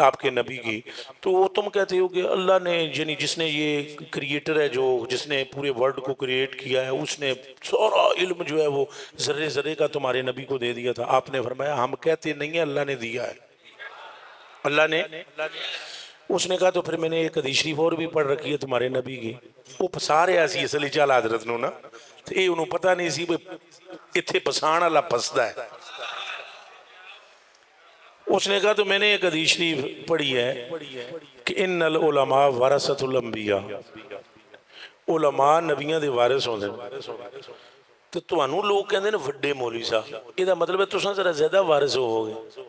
آپ کے نبی کی، تو وہ تم کہتے ہو کہ اللہ نے یعنی جس نے یہ کریٹر ہے، جو جس نے پورے ورلڈ کو کریٹ کیا ہے، اس نے سارا علم جو ہے وہ ذرے ذرے کا تمہارے نبی کو دے دیا تھا۔ آپ نے فرمایا ہم کہتے نہیں ہیں اللہ نے دیا ہے، اللہ نے۔ اس نے کہا تو پھر میں نے ایک حدیث شریف اور بھی پڑھ رکھی ہے تمہارے نبی کی، وہ پسا رہا سی اصلی چال حضرت نو نا، تے انہوں پتہ نہیں سی اتھے پسان والا پسدا ہے۔ اس نے کہا تو میں نے ایک حدیث شریف پڑھی ہے کہ ان العلماء ورثۃ الانبیاء، علماء نبیاں دے وارث ہوندے تو تانوں لوگ کہندے نے وڈے مولوی صاحب، یہ دا مطلب ہے تساں ذرا زیادہ وارث ہو گے۔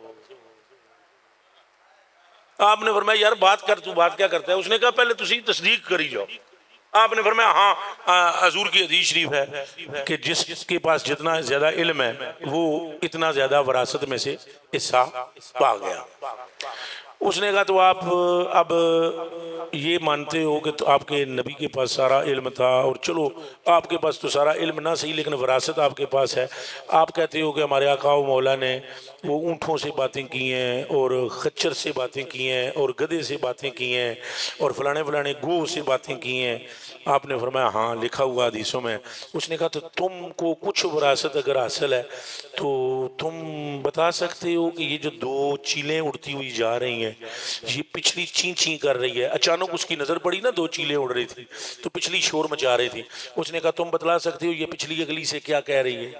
آپ نے فرمایا یار بات کر، تو بات کیا کرتا ہے؟ اس نے کہا پہلے تسی تصدیق کری جاؤ، آپ نے فرمایا ہاں حضور کی حدیث شریف ہے کہ جس کے پاس جتنا زیادہ علم ہے وہ اتنا زیادہ وراثت میں سے حصہ پا گیا. اس نے کہا تو آپ اب یہ مانتے ہو کہ تو آپ کے نبی کے پاس سارا علم تھا اور چلو آپ کے پاس تو سارا علم نہ صحیح لیکن وراثت آپ کے پاس ہے. آپ کہتے ہو کہ ہمارے آقا و مولا نے وہ اونٹوں سے باتیں کی ہیں اور خچر سے باتیں کی ہیں اور گدھے سے باتیں کی ہیں اور فلانے فلانے گو سے باتیں کی ہیں. آپ نے فرمایا ہاں لکھا ہوا حدیثوں میں. اس نے کہا تو تم کو کچھ وراثت اگر حاصل ہے تو تم بتا سکتے ہو کہ یہ جو 2 چیلیں اڑتی ہوئی جا رہی ہیں یہ پچھلی چین چین کر رہی ہے. اچانک اس کی نظر پڑی نا 2 چیلیں اڑ رہی تھی تو پچھلی شور مچا رہی تھی. اس نے کہا تم بتلا سکتے ہو یہ پچھلی اگلی سے کیا کہہ رہی ہے؟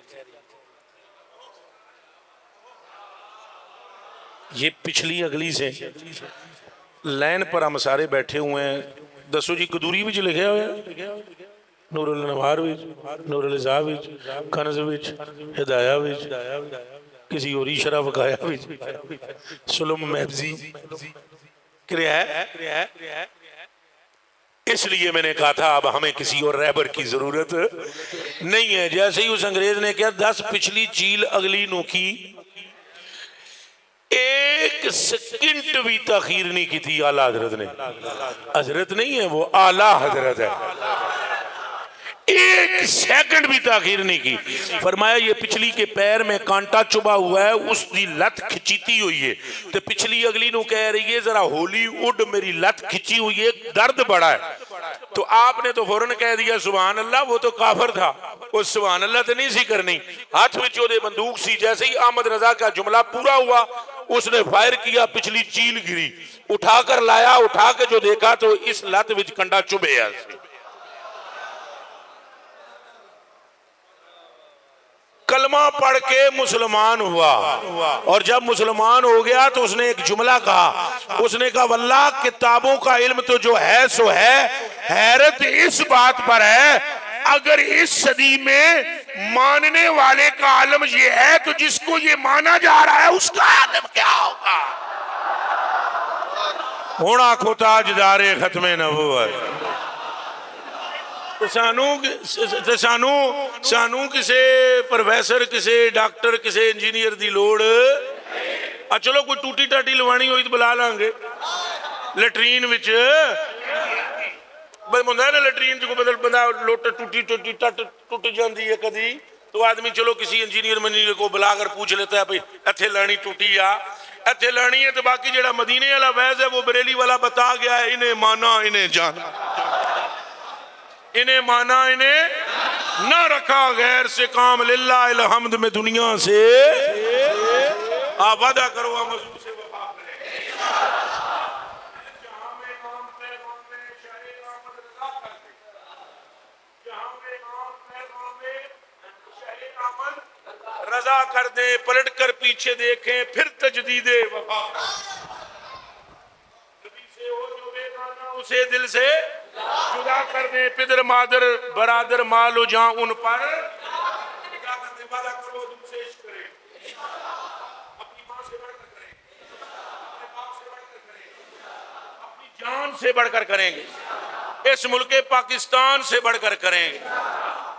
یہ پچھلی اگلی سے لائن پر ہم سارے بیٹھے ہوئے ہیں. دسو جی قدوری بھی لکھے ہوئے نور الانوار نور الازا کنز ہدایہ کسی اور شرح وقایا سلم محفظی کریا ہے. اس لیے میں نے کہا تھا اب ہمیں کسی اور رہبر کی ضرورت نہیں ہے. جیسے ہی اس انگریز نے کیا 10 پچھلی چیل اگلی نو کی 1 سیکنڈ بھی تاخیر نہیں کی تھی اعلیٰ حضرت نے. حضرت نہیں ہے وہ اعلیٰ حضرت ہے. 1 سیکنڈ بھی تاخیر نہیں کی. فرمایا یہ پچھلی کے پیر میں کانٹا چبا ہوا ہے اس دی لت کھچیتی ہوئی ہے تو پچھلی اگلی نو کہہ رہی ہے ذرا ہولی اڈ میری لت کھچی ہوئی ہے درد بڑا ہے. تو آپ نے تو فوراً کہہ دیا سبحان اللہ وہ تو کافر تھا وہ سبحان اللہ تو نہیں سی کرنی. ہاتھ میں چودے بندوق سی. جیسے ہی احمد رضا کا جملہ پورا ہوا اس نے فائر کیا پچھلی چیل گری اٹھا کر لایا. اٹھا کے جو دیکھا تو اس لت وچ کنڈا چبے ہے. کلمہ پڑھ کے مسلمان ہوا اور جب مسلمان ہو گیا تو اس نے ایک جملہ کہا. اس نے کہا واللہ کتابوں کا علم تو جو ہے سو ہے. حیرت اس بات پر ہے اگر اس صدی میں ماننے والے کا عالم یہ ہے تو جس کو یہ مانا جا رہا ہے اس کا عالم کیا ہوگا. ہونا کو تاجدار ختم نبوت. سانو کسے پروفیسر کسے ڈاکٹر کسے انجینئر دی لوڑ. چلو کوئی ٹوٹی ٹاٹی لوانی ہوئی تو بلا لیں گے لیٹرین وچ بندہ ہے نا لیٹرین جو بدل بندہ لوٹ ٹوٹی ٹوٹی ٹوٹ جاندی ہے کدی تو آدمی چلو کسی انجینئر منجینئر کو بلا کر پوچھ لیتا ہے بھئی ایتھے لانی ٹوٹی آ ایتھے لانی ہے. تو باقی جڑا مدینے والا فیض ہے وہ بریلی والا بتا گیا ہے انہیں مانا انہیں جانا انہیں مانا انہیں نہ رکھا غیر سے کام للہ الحمد میں دنیا سے آپ وعدہ کرو ہم حضور سے وفا کریں. جہاں میں امام پیغام میں شاہ احمد رضا کر دیں جہاں میں امام پیغام میں شاہ احمد رضا کر دیں پلٹ کر پیچھے دیکھیں پھر تجدید وفا نبی سے ہو جو بے گانا اسے دل سے جدا کر دیں. پدر مادر برادر مال و جاں ان پر جدا کر دیں. وعدہ کرو حضور سے عشق کریں اپنی ماں سے بڑھ کر کریں اپنے باپ سے بڑھ کر کریں اپنی جان سے بڑھ کر کریں گے اس ملک پاکستان سے بڑھ کر کریں گے.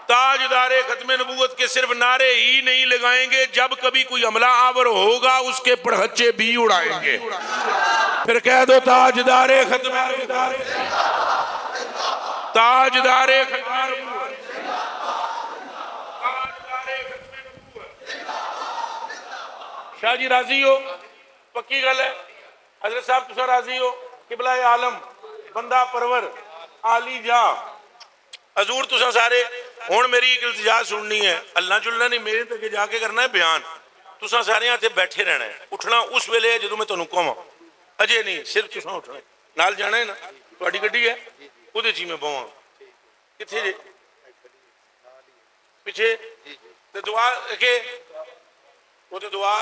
تاجدار ختم نبوت کے صرف نعرے ہی نہیں لگائیں گے جب کبھی کوئی حملہ آور ہوگا اس کے پڑھچے بھی اڑائیں گے. پھر کہہ دو تاجدار ختم تاجدار شاہ جی راضی ہو پکی گل ہے. حضرت صاحب تسا راضی ہو قبلہ عالم بندہ پرور عالی جا حضور تسا سارے ہون میری ایک التجا سننی ہے اللہ جلنا نہیں میرے تک جا کے کرنا ہے بیان. تسا سارے ہاں بیٹھے رہنا ہے اٹھنا اس ویلے ہے جدوں میں تانوں کہاں اجے نہیں صرف تسا اٹھنا نال جانا ہے نا تہاڈی گڈی ہے اودے چ میں بواں کتھے جے پیچھے تے دعا کہ وہ تے دعا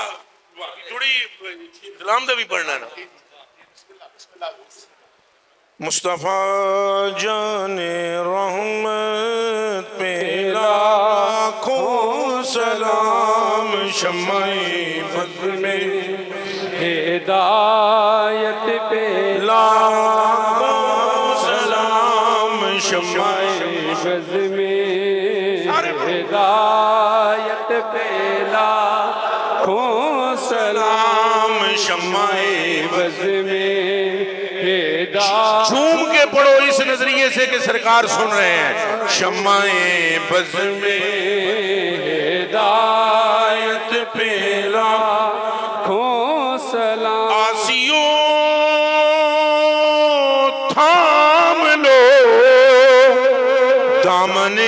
تھوڑی اسلام دا بھی پڑھنا ہے نا. مصطفیٰ جان رحمت پہ لاکھوں سلام شمع بدر میں ہدایت پہ لاکھوں سلام شمع بز میں ہدایت پہلا کھوں سلام شمع بز میں ہدایت جھوم کے پڑھو اس نظریے سے کہ سرکار سن رہے ہیں شمع بز میں ہدایت پہلا کھوں سلام آسیوں تھام لو دامن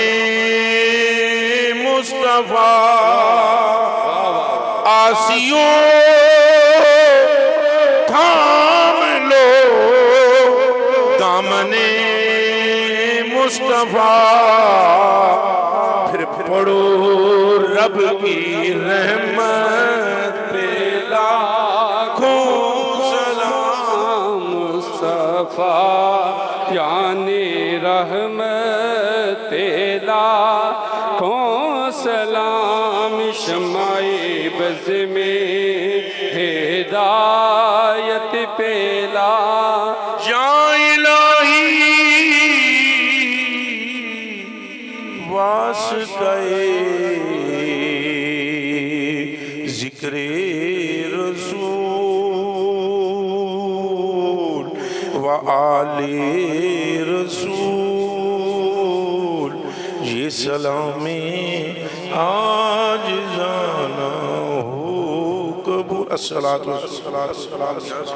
مصطفیٰ آسیوں تھام لو دامن مصطفیٰ پھر پڑھو رب کی رحمت پہ لاکھوں سلام مصطفیٰ یعنی رحمت لاکھوں سلام شمع بز میں ہدایت پہلا یا الہی واسطہ ذکر رسول و آل رسول یہ سلام آج جانا ہو قبول الصلاۃ والسلام